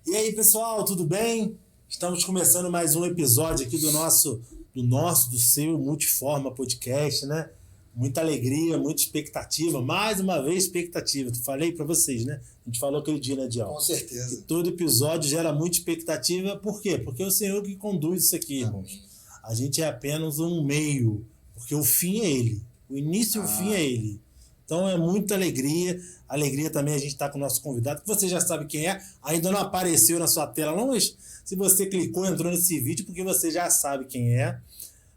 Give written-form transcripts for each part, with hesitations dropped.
E aí, pessoal, tudo bem? Estamos começando mais um episódio aqui do seu Multiforma Podcast, né? Muita alegria, muita expectativa. Mais uma vez, expectativa. Falei para vocês, né? A gente falou aquele dia, né, Diel? Com certeza. Que todo episódio gera muita expectativa. Por quê? Porque é o Senhor que conduz isso aqui, irmãos. A gente é apenas um meio, porque o fim é Ele. O início e o fim é Ele. Então é muita alegria. Alegria também a gente estar com o nosso convidado, que você já sabe quem é. Ainda não apareceu na sua tela, não, mas se você clicou, entrou nesse vídeo, porque você já sabe quem é.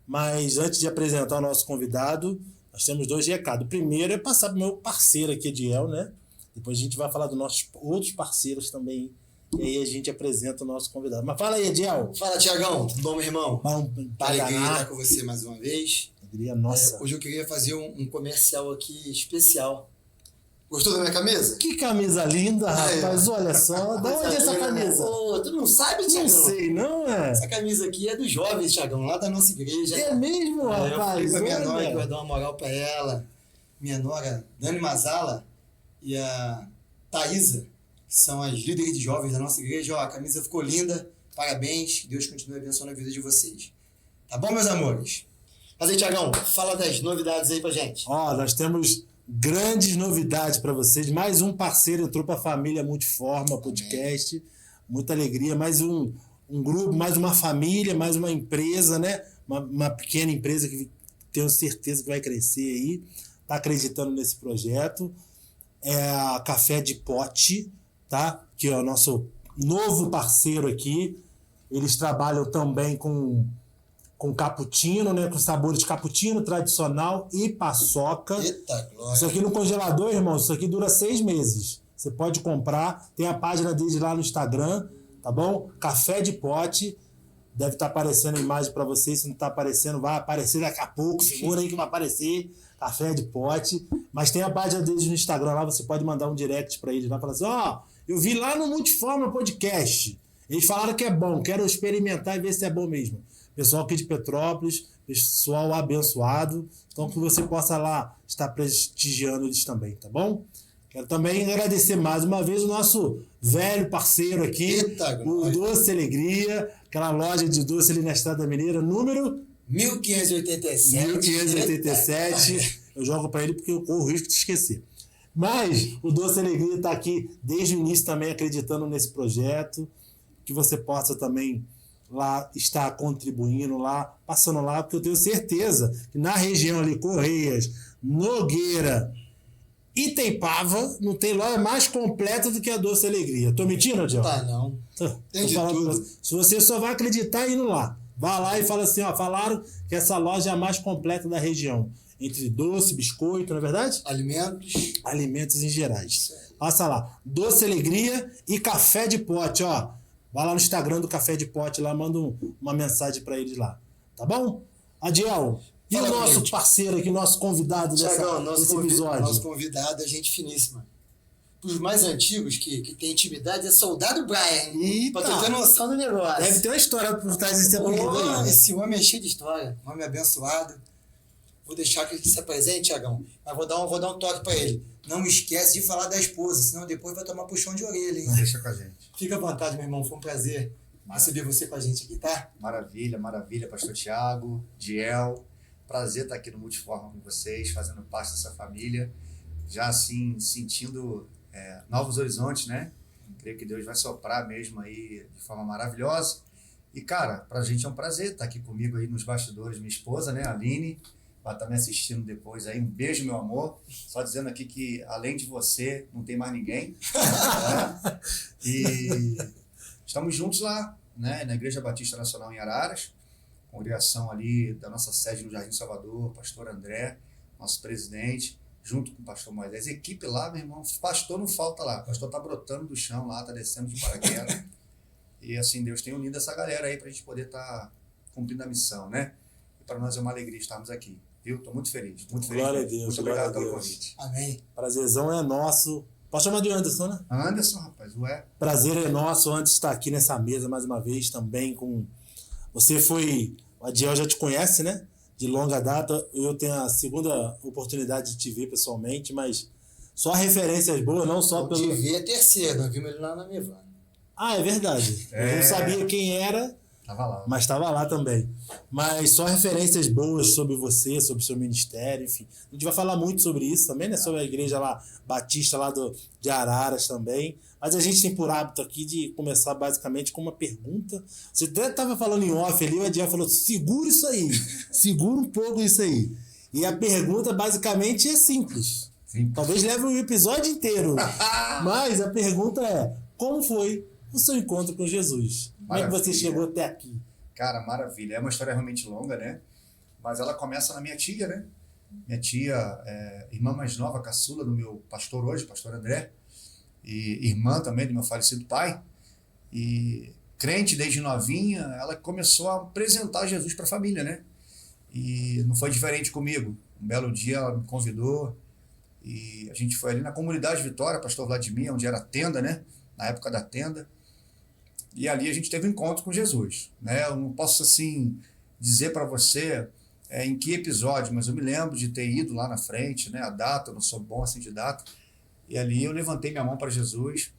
Mas antes de apresentar o nosso convidado, nós temos dois recados. O primeiro é passar para o meu parceiro aqui, Ediel, né? Depois a gente vai falar dos nossos outros parceiros também. E aí a gente apresenta o nosso convidado. Mas fala aí, Ediel. Fala, Tiagão. Tudo bom, meu irmão? Bom, alegria estar com você mais uma vez. Alegria nossa. Hoje eu queria fazer um comercial aqui especial. Gostou da minha camisa? Que camisa linda, rapaz. Olha só. Da onde é essa camisa? Pô, tu não sabe, Tiagão? Não sei, não é? Essa camisa aqui é dos jovens, Tiagão, lá da nossa igreja. É mesmo, rapaz? Eu falei pra minha nora que eu ia dar uma moral pra ela. Minha nora, Dani Mazala, e a Thaísa, que são as líderes de jovens da nossa igreja. Ó, a camisa ficou linda. Parabéns. Que Deus continue abençoando a vida de vocês. Tá bom, meus amores? Mas aí, Tiagão, fala das novidades aí pra gente. Ó, nós temos grandes novidades para vocês. Mais um parceiro entrou para a família Multiforma Podcast. Amém. Muita alegria. Mais um grupo, mais uma família, mais uma empresa, né? Uma pequena empresa que tenho certeza que vai crescer aí. Está acreditando nesse projeto. É a Café de Pote, tá? Que é o nosso novo parceiro aqui. Eles trabalham também com cappuccino, né? Com sabores de cappuccino tradicional e paçoca. Eita, glória. Isso aqui no congelador, irmão, isso aqui dura 6 meses. Você pode comprar, tem a página deles lá no Instagram, tá bom? Café de Pote. Deve estar aparecendo a imagem para vocês. Se não está aparecendo, vai aparecer daqui a pouco. Segura aí que vai aparecer. Café de Pote. Mas tem a página deles no Instagram lá, você pode mandar um direct para eles lá e falar assim, ó, eu vi lá no Multiforma Podcast. Eles falaram que é bom, quero experimentar e ver se é bom mesmo. Pessoal aqui de Petrópolis, pessoal abençoado. Então que você possa lá estar prestigiando eles também, tá bom? Quero também agradecer mais uma vez o nosso velho parceiro aqui, o Doce Alegria, aquela loja de doce ali na Estrada Mineira, número 1587. Eu jogo para ele porque eu corro o risco de esquecer. Mas o Doce Alegria está aqui desde o início também acreditando nesse projeto, que você possa também lá estar contribuindo lá, passando lá, porque eu tenho certeza que na região ali, Correias, Nogueira, Itaipava, não tem loja mais completa do que a Doce Alegria. Tô mentindo, Adiel? Tá, não. Tem de tudo. Se você só vai acreditar indo lá, vá lá e fala assim, ó, falaram que essa loja é a mais completa da região. Entre doce, biscoito, não é verdade? Alimentos em gerais. Passa lá. Doce Alegria e Café de Pote, ó. Vai lá no Instagram do Café de Pote, lá manda uma mensagem para eles lá. Tá bom? Adiel, e o nosso parceiro aqui, nosso convidado desse episódio? Nosso convidado é gente finíssima. Os mais antigos que tem intimidade é Soldado Brian. Eita. Pra tu ter noção do negócio. Deve ter uma história por trás desse apelido aí. Esse homem é cheio de história. Um homem abençoado. Vou deixar que ele se apresente, Tiagão. Mas vou dar um toque pra ele. Não esquece de falar da esposa, senão depois vai tomar puxão de orelha, hein? Deixa com a gente. Fica à vontade, meu irmão. Foi um prazer receber você com a gente aqui, tá? Maravilha, pastor Thiago, Diel. Prazer estar aqui no Multiforma com vocês, fazendo parte dessa família. Já assim, sentindo novos horizontes, né? Creio que Deus vai soprar mesmo aí de forma maravilhosa. E, cara, pra gente é um prazer estar aqui comigo aí nos bastidores, minha esposa, né, a Aline. Vai estar me assistindo depois aí. Um beijo, meu amor. Só dizendo aqui que, além de você, não tem mais ninguém. Né? E estamos juntos lá, né? Na Igreja Batista Nacional em Araras. Congregação ali da nossa sede no Jardim Salvador. Pastor André, nosso presidente, junto com o pastor Moisés. Equipe lá, meu irmão. Pastor não falta lá. O pastor tá brotando do chão lá, tá descendo de paraquedas. E assim, Deus tem unido essa galera aí pra gente poder estar cumprindo a missão, né? E para nós é uma alegria estarmos aqui. Viu? Estou muito feliz. Muito feliz. Glória a Deus. Muito obrigado pelo convite. Amém. Prazerzão é nosso. Posso chamar de Anderson, né? Anderson, rapaz. Ué. Prazer é nosso. Antes de estar aqui nessa mesa mais uma vez também com... Você foi... O Adiel já te conhece, né? De longa data. Eu tenho a segunda oportunidade de te ver pessoalmente, mas só referências boas, não só pelo... Te ver a terceira. Nós vimos ele lá na Mevana. Ah, é verdade. Eu não sabia quem era, Tava lá. mas estava lá também. Mas só referências boas sobre você, sobre o seu ministério, enfim. A gente vai falar muito sobre isso também, né? Sobre a igreja lá, Batista lá de Araras também. Mas a gente tem por hábito aqui de começar basicamente com uma pergunta. Você até estava falando em off ali, o Ediel falou, segura isso aí, segura um pouco isso aí. E a pergunta basicamente é simples. Talvez leve um episódio inteiro. Mas a pergunta é, como foi o seu encontro com Jesus? Como é que você chegou até aqui? Cara, maravilha. É uma história realmente longa, né? Mas ela começa na minha tia, né? Minha tia, irmã mais nova, caçula do meu pastor hoje, pastor André, e irmã também do meu falecido pai. E crente desde novinha, ela começou a apresentar Jesus para a família, né? E não foi diferente comigo. Um belo dia ela me convidou e a gente foi ali na comunidade Vitória, pastor Vladimir, onde era a tenda, né? Na época da tenda. E ali a gente teve um encontro com Jesus, né? Eu não posso, assim, dizer para você em que episódio, mas eu me lembro de ter ido lá na frente, né? A data, eu não sou bom assim de data. E ali eu levantei minha mão para Jesus.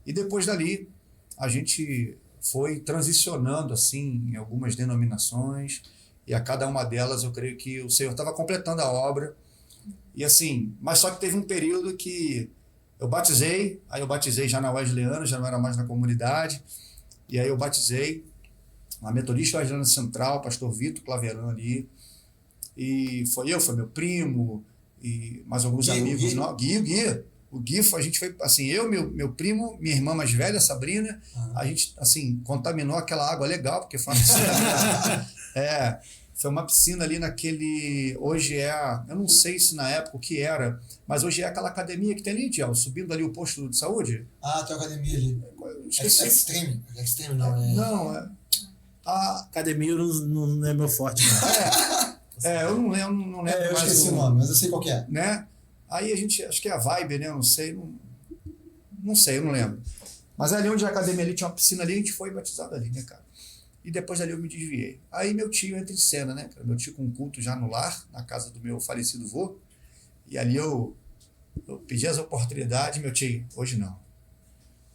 E depois dali, a gente foi transicionando, assim, em algumas denominações. E a cada uma delas, eu creio que o Senhor estava completando a obra. E assim, mas só que teve um período que eu batizei, aí eu batizei já na Wesleyana, já não era mais na comunidade. E aí eu batizei na Metodista Wesleyana Central, pastor Vitor Claveran ali. E foi meu primo, e mais alguns amigos. Gui. O Gui, a gente foi, assim, eu, meu primo, minha irmã mais velha, Sabrina, a gente, assim, contaminou aquela água legal, porque foi uma piscina. Foi uma piscina ali naquele, hoje eu não sei se na época o que era, mas hoje é aquela academia que tem ali, Tiago, subindo ali o posto de saúde. Ah, tem uma academia ali. Esqueci. Extreme não, é... Não, a Academia não é meu forte, não. eu não lembro eu mais esqueci o nome, mas eu sei qual que é. Né? Aí a gente, acho que é a Vibe, né? Eu não sei, eu não lembro. Mas ali onde a academia ali tinha uma piscina ali, a gente foi batizado ali, né, cara? E depois dali eu me desviei. Aí meu tio entra em cena, né, cara? Meu tio com um culto já no lar, na casa do meu falecido vô. E ali eu pedi as oportunidades, meu tio, hoje não.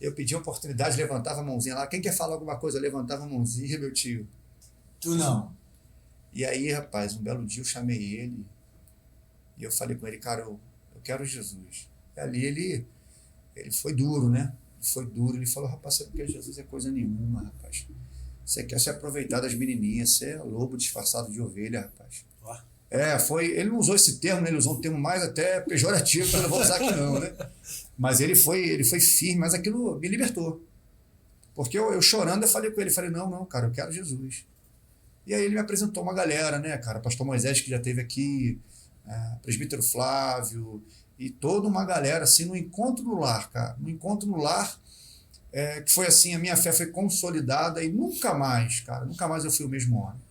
Eu pedi a oportunidade, levantava a mãozinha lá. Quem quer falar alguma coisa, levantava a mãozinha, meu tio. Tu não. E aí, rapaz, um belo dia eu chamei ele e eu falei com ele, cara, eu quero Jesus. E ali ele foi duro, né? Ele falou, rapaz, você não quer Jesus é coisa nenhuma, rapaz. Você quer se aproveitar das menininhas, você é lobo disfarçado de ovelha, rapaz. Ele não usou esse termo, né? Ele usou um termo mais até pejorativo, mas não vou usar aqui não, né? Mas ele foi firme, mas aquilo me libertou. Porque eu chorando, eu falei com ele, não, cara, eu quero Jesus. E aí ele me apresentou uma galera, né, cara? Pastor Moisés, que já esteve aqui, presbítero Flávio, e toda uma galera, assim, no encontro no lar, cara. No encontro no lar, que foi assim, a minha fé foi consolidada e nunca mais eu fui o mesmo homem.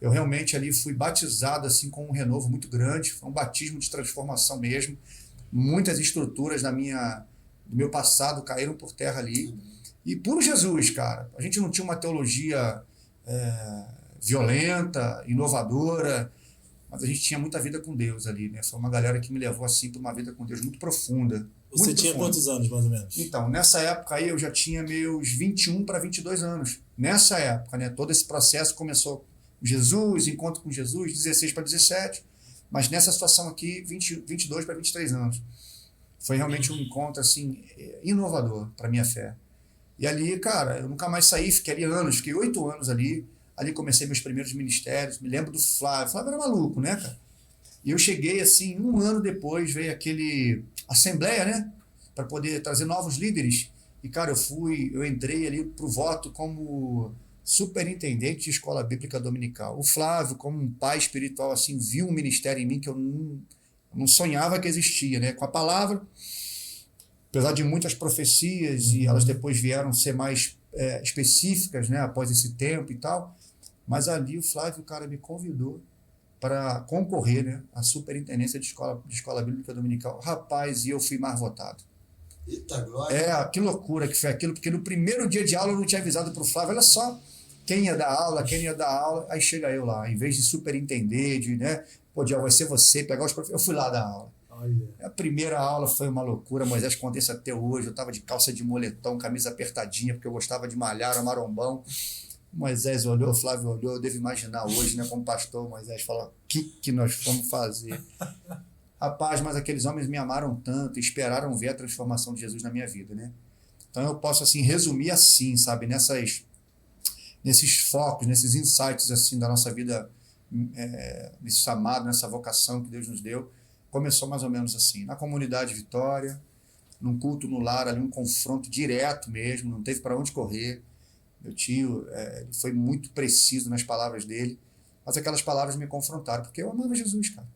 Eu realmente ali fui batizado, assim, com um renovo muito grande, foi um batismo de transformação mesmo. Muitas estruturas do meu passado caíram por terra ali. E por Jesus, cara, a gente não tinha uma teologia violenta, inovadora, mas a gente tinha muita vida com Deus ali, né? Foi uma galera que me levou assim para uma vida com Deus muito profunda. Você tinha quantos anos, mais ou menos? Então, nessa época aí eu já tinha meus 21 para 22 anos. Nessa época, né? Todo esse processo começou com Jesus, encontro com Jesus, 16 para 17, mas nessa situação aqui, 22 para 23 anos. Foi realmente um encontro assim inovador para minha fé. E ali, cara, eu nunca mais saí, fiquei ali anos, fiquei 8 anos ali. Ali comecei meus primeiros ministérios, me lembro do Flávio. O Flávio era maluco, né, cara? E eu cheguei, assim, um ano depois, veio aquele assembleia, né? Para poder trazer novos líderes. E, cara, eu entrei ali pro voto como superintendente de escola bíblica dominical. O Flávio, como um pai espiritual, assim, viu um ministério em mim que eu não sonhava que existia, né? Com a palavra, apesar de muitas profecias, e elas depois vieram ser mais específicas, né? Após esse tempo e tal. Mas ali o Flávio, cara, me convidou para concorrer, né, à superintendência de escola bíblica dominical. Rapaz, e eu fui mais votado. Eita glória! Que loucura que foi aquilo, porque no primeiro dia de aula eu não tinha avisado para o Flávio, olha só, quem ia dar aula, aí chega eu lá, em vez de superintender, né, pô, vai ser você, pegar os professores, eu fui lá dar aula. Olha. A primeira aula foi uma loucura, Moisés conta isso até hoje. Eu estava de calça de moletom, camisa apertadinha, porque eu gostava de malhar, era marombão. Moisés olhou, Flávio olhou, eu devo imaginar hoje, né, como pastor, Moisés fala, o que nós vamos fazer? Rapaz, mas aqueles homens me amaram tanto, esperaram ver a transformação de Jesus na minha vida, né? Então eu posso, assim, resumir assim, sabe, nesses focos, nesses insights, assim, da nossa vida, nesse chamado, nessa vocação que Deus nos deu, começou mais ou menos assim, na comunidade Vitória, num culto no lar, ali um confronto direto mesmo, não teve para onde correr. Meu tio foi muito preciso nas palavras dele, mas aquelas palavras me confrontaram, porque eu amava Jesus, cara.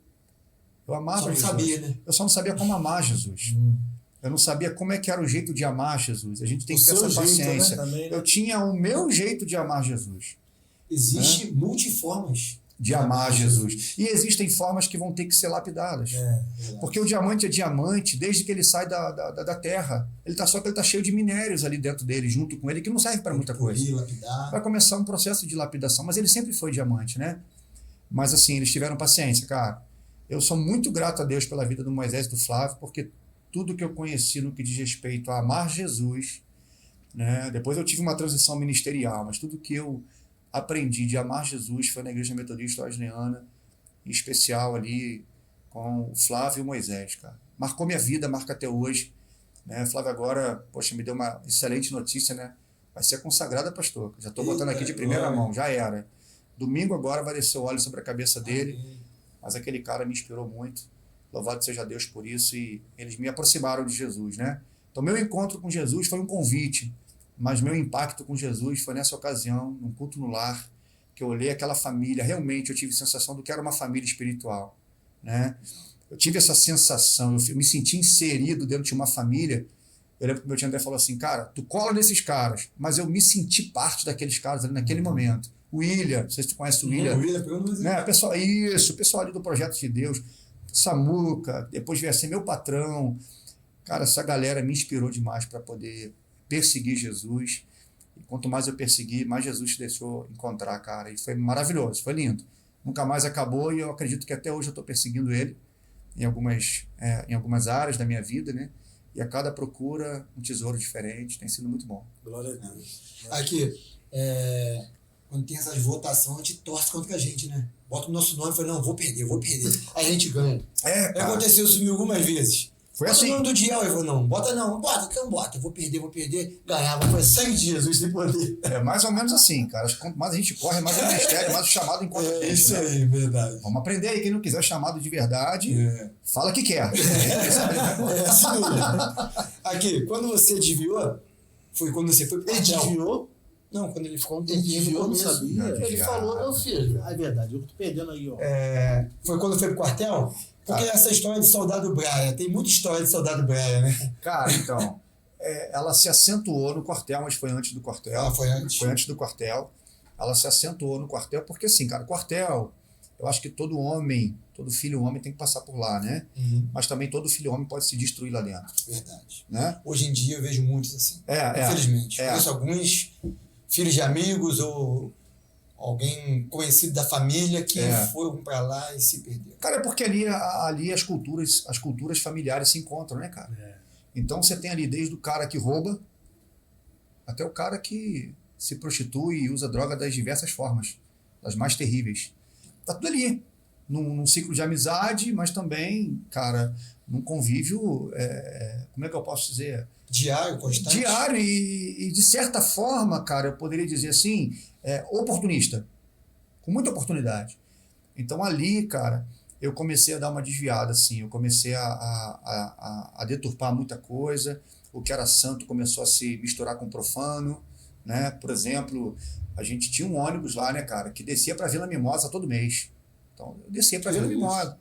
Eu amava Jesus. Só não sabia, né? Eu só não sabia como amar Jesus. Eu não sabia como é que era o jeito de amar Jesus. A gente tem que ter seu essa jeito, paciência. né, também, né? Eu tinha o meu jeito de amar Jesus. Existe multiformas De amar Jesus. E existem formas que vão ter que ser lapidadas. Porque o diamante é diamante desde que ele sai da terra. Só que ele está cheio de minérios ali dentro dele, junto com ele, que não serve para muita coisa. Vai começar um processo de lapidação, mas ele sempre foi diamante, né? Mas assim, eles tiveram paciência, cara. Eu sou muito grato a Deus pela vida do Moisés e do Flávio, porque tudo que eu conheci no que diz respeito a amar Jesus, né? Depois eu tive uma transição ministerial, mas tudo que eu aprendi de amar Jesus foi na Igreja Metodista Wesleyana, em especial ali com o Flávio e o Moisés, cara. Marcou minha vida, marca até hoje, né? Flávio agora, poxa, me deu uma excelente notícia, né? Vai ser consagrada, pastor. Já estou botando aqui de primeira mão, já era. Domingo agora vai descer o óleo sobre a cabeça dele, mas aquele cara me inspirou muito. Louvado seja Deus por isso, e eles me aproximaram de Jesus, né? Então, meu encontro com Jesus foi um convite, mas meu impacto com Jesus foi nessa ocasião, num culto no lar, que eu olhei aquela família, realmente eu tive a sensação do que era uma família espiritual, né? Eu tive essa sensação, eu me senti inserido dentro de uma família. Eu lembro que meu tio André falou assim, cara, tu cola nesses caras, mas eu me senti parte daqueles caras ali naquele momento. O William, não sei se tu conhece o William, né? O pessoal ali do Projeto de Deus, Samuca, depois veio a ser meu patrão. Cara, essa galera me inspirou demais para poder perseguir Jesus. E quanto mais eu persegui, mais Jesus te deixou encontrar, cara. E foi maravilhoso, foi lindo. Nunca mais acabou e eu acredito que até hoje eu estou perseguindo ele em algumas áreas da minha vida, né? E a cada procura, um tesouro diferente. Tem sido muito bom. Glória a Deus. Aqui, quando tem essas votações, a gente torce contra a gente, né? Bota o nosso nome e fala, não, vou perder. Aí a gente ganha. Aconteceu isso comigo algumas vezes. Foi bota assim. o nome do Diel, eu vou, não, bota, então bota. Eu vou perder. Ganhava, foi sangue de Jesus, sem poder. É mais ou menos assim, cara. Quanto mais a gente corre, mais o ministério, mais o chamado encontra a gente. Isso né? aí, verdade. Vamos aprender aí. Quem não quiser chamado de verdade, fala que quer. Isso aí. Aqui, quando você desviou, foi quando você foi pro Ele quartel. desviou? Não, quando ele ficou um Ele tempinho no desviou, não começo. sabia. Ele falou, meu filho. É verdade, eu tô perdendo aí, ó. Foi quando foi pro quartel? Porque essa história de soldado Braia, tem muita história de soldado Braia, né? Cara, então, ela se acentuou no quartel, mas foi antes do quartel. Foi antes. Foi antes do quartel. Ela se acentuou no quartel, porque assim, cara, quartel, eu acho que todo filho homem tem que passar por lá, né? Mas também todo filho homem pode se destruir lá dentro. Verdade. Né? Hoje em dia eu vejo muitos assim. Infelizmente. Conheço alguns filhos de amigos ou alguém conhecido da família que foram pra lá e se perderam. Cara, é porque ali as culturas familiares se encontram, né, cara? Então você tem ali desde o cara que rouba até o cara que se prostitui e usa droga das diversas formas, das mais terríveis. Tá tudo ali. Num ciclo de amizade, mas também, cara, num convívio, como é que eu posso dizer? Diário, constante. Diário e de certa forma, cara, eu poderia dizer assim, oportunista, com muita oportunidade. Então ali, cara, eu comecei a dar uma desviada, assim, eu comecei a deturpar muita coisa, o que era santo começou a se misturar com profano, né? Por exemplo, a gente tinha um ônibus lá, né, cara, que descia para Vila Mimosa todo mês. Então, eu descia para Vila Mimosa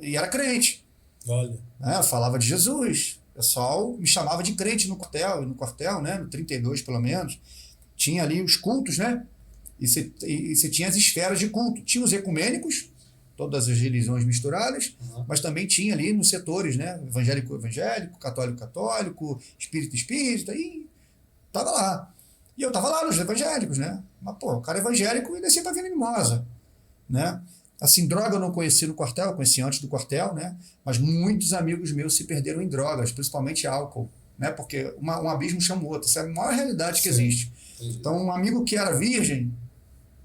e era crente. Olha. Né? Eu falava de Jesus. O pessoal me chamava de crente no quartel, né? No 32 pelo menos, tinha ali os cultos, né? E você tinha as esferas de culto. Tinha os ecumênicos, todas as religiões misturadas, mas também tinha ali nos setores, né? Evangélico, católico, espírita, e tava lá. E eu tava lá nos evangélicos, né? Mas, pô, o cara é evangélico e descia pra Vila Mimosa, né? Assim, droga eu não conheci no quartel, eu conheci antes do quartel, né? Mas muitos amigos meus se perderam em drogas, principalmente álcool, né? Porque um abismo chama o outro. Essa é a maior realidade que existe. Entendi. Então, um amigo que era virgem,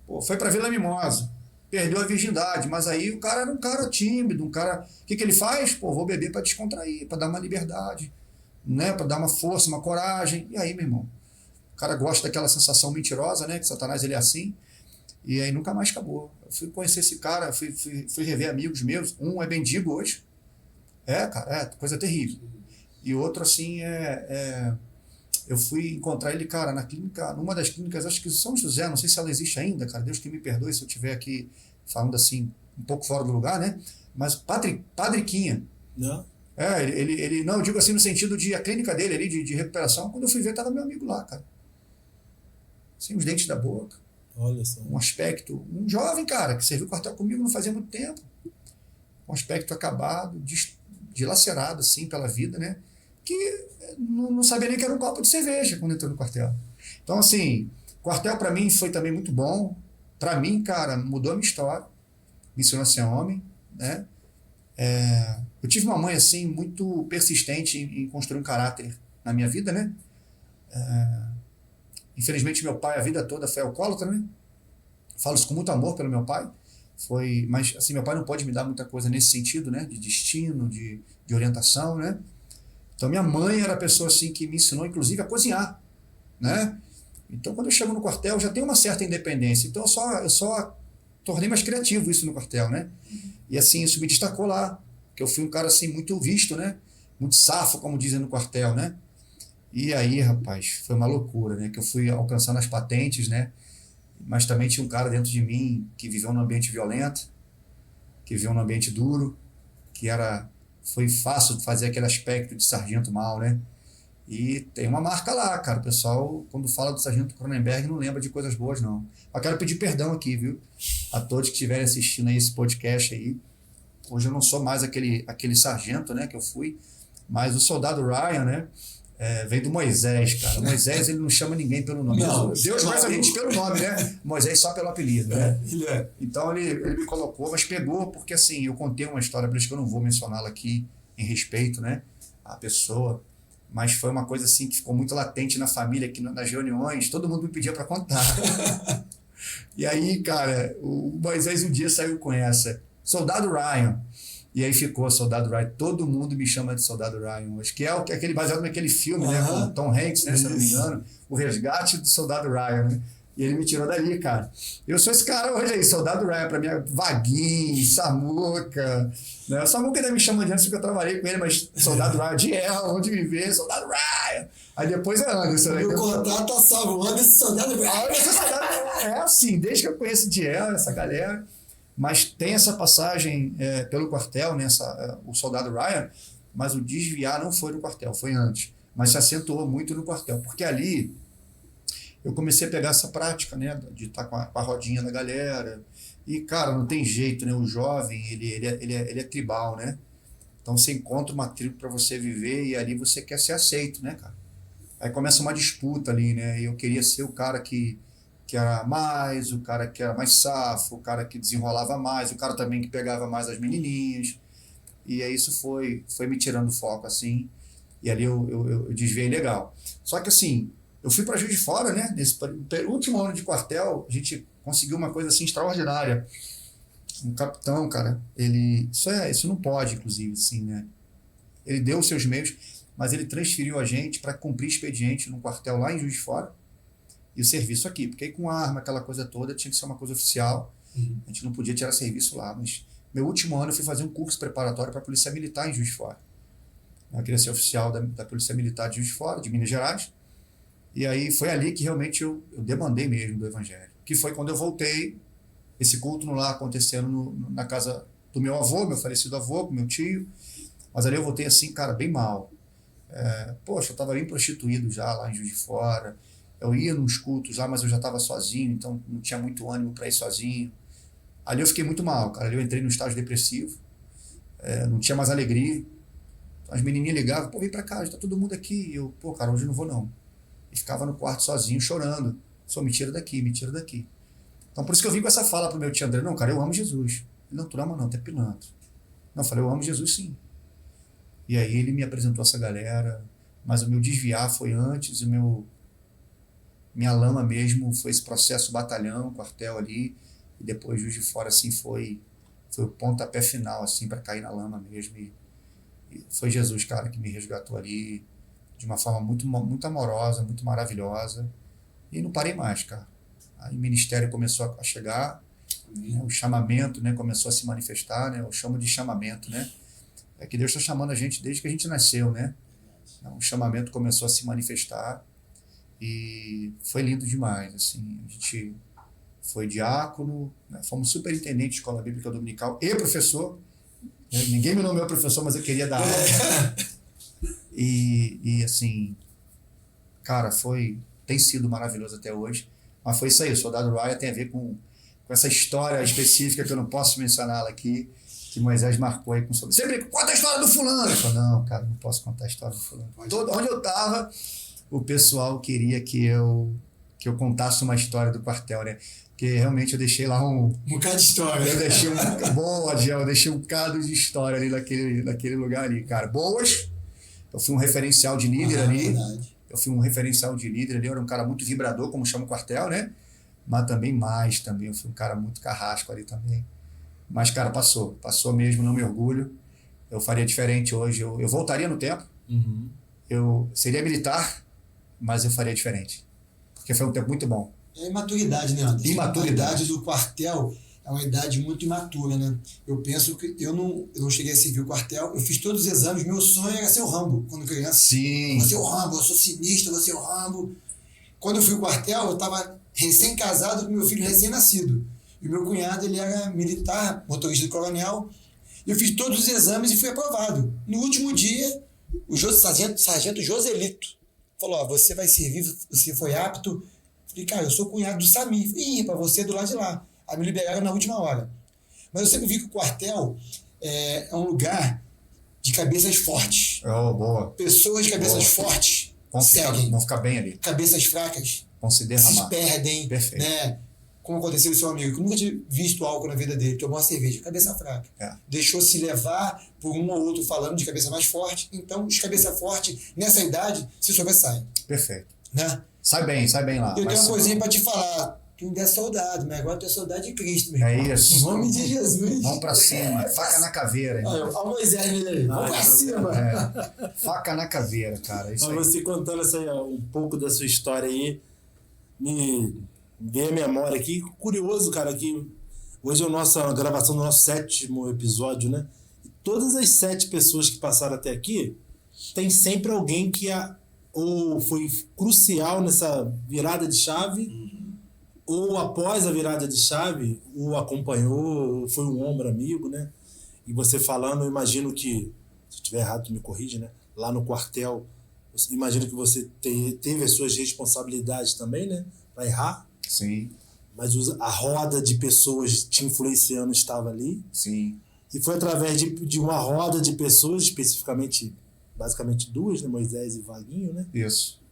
pô, foi para Vila Mimosa, perdeu a virgindade, mas aí o cara era um cara tímido, um cara... O que ele faz? Pô, vou beber para descontrair, para dar uma liberdade, né? Para dar uma força, uma coragem. E aí, meu irmão, o cara gosta daquela sensação mentirosa, né? Que Satanás ele é assim. E aí nunca mais acabou. Eu fui conhecer esse cara, fui rever amigos meus. Um é mendigo hoje. Cara, coisa terrível. E outro, assim, eu fui encontrar ele, cara, na clínica, numa das clínicas, acho que São José, não sei se ela existe ainda, cara, Deus que me perdoe se eu estiver aqui falando assim, um pouco fora do lugar, né? Mas Padre Quinha. Não? Ele, não, eu digo assim no sentido de a clínica dele ali, de recuperação, quando eu fui ver, estava meu amigo lá, cara. Assim, os dentes da boca. Olha só. Um aspecto, um jovem, cara, que serviu quartel comigo não fazia muito tempo. Um aspecto acabado, dilacerado, assim, pela vida, né? Que não sabia nem que era um copo de cerveja quando entrou no quartel. Então, assim, quartel para mim foi também muito bom. Para mim, cara, mudou a minha história. Me ensinou a ser homem, né? Eu tive uma mãe, assim, muito persistente em construir um caráter na minha vida, né? Infelizmente, meu pai, a vida toda, foi alcoólatra, né? Falo isso com muito amor pelo meu pai. Mas, assim, meu pai não pode me dar muita coisa nesse sentido, né? De destino, de orientação, né? Então, minha mãe era a pessoa, assim, que me ensinou, inclusive, a cozinhar, né? Então, quando eu chego no quartel, já tenho uma certa independência. Então, eu só tornei mais criativo isso no quartel, né? E, assim, isso me destacou lá. Que eu fui um cara, assim, muito visto, né? Muito safo, como dizem no quartel, né? E aí, rapaz, foi uma loucura, né? Que eu fui alcançando as patentes, né? Mas também tinha um cara dentro de mim que viveu num ambiente violento, que viveu num ambiente duro, foi fácil de fazer aquele aspecto de sargento mal, né? E tem uma marca lá, cara. O pessoal, quando fala do sargento Cronenberg, não lembra de coisas boas, não. Eu quero pedir perdão aqui, viu? A todos que estiverem assistindo aí esse podcast aí. Hoje eu não sou mais aquele sargento, né, que eu fui, mas o soldado Ryan, né? Veio do Moisés, cara. Moisés, ele não chama ninguém pelo nome. Não, Deus conhece a gente pelo nome, né? Moisés só pelo apelido, né? Então ele me colocou, mas pegou, porque assim, eu contei uma história, por isso que eu não vou mencioná-la aqui em respeito, né? À pessoa. Mas foi uma coisa assim que ficou muito latente na família, que nas reuniões, todo mundo me pedia para contar. E aí, cara, o Moisés um dia saiu com essa, Soldado Ryan. E aí ficou Soldado Ryan. Todo mundo me chama de Soldado Ryan. Acho que é aquele baseado naquele filme, né? Com Tom Hanks, né? Se eu não me engano. O Resgate do Soldado Ryan, né? E ele me tirou dali, cara. Eu sou esse cara hoje aí, Soldado Ryan. Pra mim é Vaguinho, Samuca. Né? O Samuca ainda me chama de antes porque eu trabalhei com ele, mas Soldado Ryan, Diel, onde viver, Soldado Ryan. Aí depois é Anderson. Meu contato tá salvo, Anderson, Soldado Ryan. Assim, desde que eu conheço Diel, essa galera. Mas tem essa passagem pelo quartel, né, o soldado Ryan, mas o desviar não foi no quartel, foi antes. Mas se acentuou muito no quartel, porque ali eu comecei a pegar essa prática, né, de estar com a rodinha da galera. E, cara, não tem jeito, né, o jovem, ele é tribal, né? Então você encontra uma tribo para você viver e ali você quer ser aceito, né, cara? Aí começa uma disputa ali, né, e eu queria ser o cara que era mais, o cara que era mais safo, o cara que desenrolava mais, o cara também que pegava mais as menininhas. E aí isso foi me tirando foco, assim, e ali eu desviei legal. Só que, assim, eu fui para Juiz de Fora, né? Nesse último ano de quartel, a gente conseguiu uma coisa, assim, extraordinária. Um capitão, cara, isso não pode, inclusive, assim, né? Ele deu os seus meios, mas ele transferiu a gente para cumprir expediente num quartel lá em Juiz de Fora, e o serviço aqui, porque aí com arma, aquela coisa toda, tinha que ser uma coisa oficial. A gente não podia tirar serviço lá, mas meu último ano eu fui fazer um curso preparatório para a Polícia Militar em Juiz de Fora. Eu queria ser oficial da Polícia Militar de Juiz de Fora, de Minas Gerais, e aí foi ali que realmente eu demandei mesmo do Evangelho, que foi quando eu voltei, esse culto no lar acontecendo na casa do meu avô, meu falecido avô, com meu tio, mas ali eu voltei assim, cara, bem mal. Poxa, eu estava bem prostituído já lá em Juiz de Fora. Eu ia nos cultos lá, mas eu já estava sozinho, então não tinha muito ânimo para ir sozinho. Ali eu fiquei muito mal, cara. Ali eu entrei num estágio depressivo, não tinha mais alegria. As menininhas ligavam, pô, vem pra cá, tá todo mundo aqui. E eu, pô, cara, hoje eu não vou não. E ficava no quarto sozinho, chorando. Só me tira daqui, me tira daqui. Então por isso que eu vim com essa fala pro meu tio André. Não, cara, eu amo Jesus. Não, tu ama não, tu é pilantra. Não, eu falei, eu amo Jesus sim. E aí ele me apresentou essa galera, mas o meu desviar foi antes, minha lama mesmo foi esse processo batalhão, quartel ali, e depois Juiz de Fora, assim, foi o pontapé final, assim, para cair na lama mesmo. E foi Jesus, cara, que me resgatou ali de uma forma muito, muito amorosa, muito maravilhosa. E não parei mais, cara. Aí o ministério começou a chegar, né, o chamamento, né, começou a se manifestar, né, eu chamo de chamamento, né? É que Deus está chamando a gente desde que a gente nasceu, né? O chamamento começou a se manifestar e foi lindo demais, assim. A gente foi diácono, né, fomos superintendente de escola bíblica dominical e professor. Ninguém me nomeou professor, mas eu queria dar aula. E assim, cara, tem sido maravilhoso até hoje. Mas foi isso aí, o Soldado Ryan tem a ver com essa história específica que eu não posso mencioná-la aqui, que Moisés marcou aí com o soldado. Sempre conta a história do fulano. Eu falei, não, cara, não posso contar a história do fulano. Onde eu estava, o pessoal queria que eu contasse uma história do quartel, né? Porque realmente eu deixei lá um bocado de história. Eu deixei eu deixei um bocado de história ali naquele lugar ali, cara. Boas. Eu fui um referencial de líder ali. Verdade. Eu fui um referencial de líder ali. Eu era um cara muito vibrador, como chama o quartel, né? Mas também eu fui um cara muito carrasco ali também. Mas, cara, passou mesmo, não me orgulho. Eu faria diferente hoje. Eu voltaria no tempo. Uhum. Eu seria militar, mas eu faria diferente. Porque foi um tempo muito bom. É imaturidade, né, Anderson? Imaturidade. A idade do quartel é uma idade muito imatura, né? Eu penso que eu não cheguei a servir o quartel, eu fiz todos os exames, meu sonho era ser o Rambo, quando criança. Sim. Eu vou ser o Rambo, eu sou sinistro, eu vou ser o Rambo. Quando eu fui ao quartel, eu estava recém-casado com meu filho recém-nascido. E meu cunhado, ele era militar, motorista do coronel. Eu fiz todos os exames e fui aprovado. No último dia, o sargento Joselito falou, ó, você vai servir, você foi apto. Falei, cara, eu sou cunhado do Samir. Falei, para você do lado de lá. Aí me liberaram na última hora. Mas eu sempre vi que o quartel é um lugar de cabeças fortes. Oh, boa. Pessoas de cabeças fortes seguem. Vão ficar bem ali. Cabeças fracas vão se derramar. Se perdem. Perfeito. Né? Como aconteceu com seu amigo, que nunca tinha visto álcool na vida dele, tomou uma cerveja, cabeça fraca. Deixou se levar por um ou outro falando de cabeça mais forte. Então, os cabeça forte, nessa idade, se sobressaem. Perfeito. Né? Sai bem lá. Eu tenho uma coisinha para te falar. Tu ainda é soldado, mas agora tu é soldado de Cristo, meu irmão. É isso. Em nome de Jesus. Vamos pra cima. Faca na caveira. Olha o Moisés aí. Vamos pra cima. Faca na caveira, cara. Isso aí. Você contando um pouco da sua história aí, me veio a memória aqui. Curioso, cara, que hoje é a gravação do nosso 7º episódio, né? E todas as 7 pessoas que passaram até aqui, tem sempre alguém que ou foi crucial nessa virada de chave, ou após a virada de chave, o acompanhou, ou foi um ombro amigo, né? E você falando, eu imagino que, se eu estiver errado, tu me corrige, né? Lá no quartel, imagino que você teve as suas responsabilidades também, né? Para errar. Sim. Mas a roda de pessoas te influenciando estava ali. Sim. E foi através de uma roda de pessoas, especificamente, basicamente 2, né? Moisés e Vaguinho, né? Isso.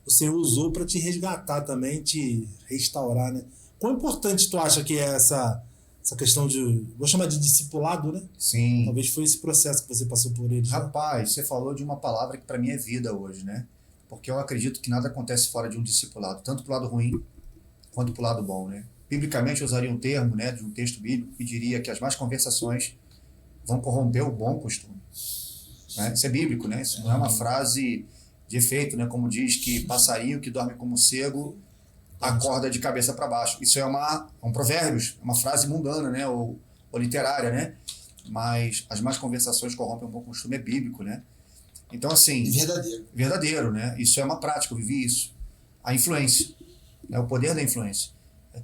O Senhor usou para te resgatar também, te restaurar, né? Quão importante tu acha que é essa questão vou chamar de discipulado, né? Sim. Talvez foi esse processo que você passou por ele. Rapaz, você falou de uma palavra que para mim é vida hoje, né? Porque eu acredito que nada acontece fora de um discipulado, tanto pro lado ruim quanto pro lado bom, né? Biblicamente eu usaria um termo, né, de um texto bíblico que diria que as más conversações vão corromper o bom costume. Né? Isso é bíblico, né? Isso não é uma frase de efeito, né? Como diz que passarinho que dorme como cego acorda de cabeça para baixo. Isso é um provérbios, uma frase mundana, né? Ou literária, né? Mas as más conversações corrompem um bom costume, é bíblico, né? Então, assim... Verdadeiro, né? Isso é uma prática, eu vivi isso. A influência, né? O poder da influência.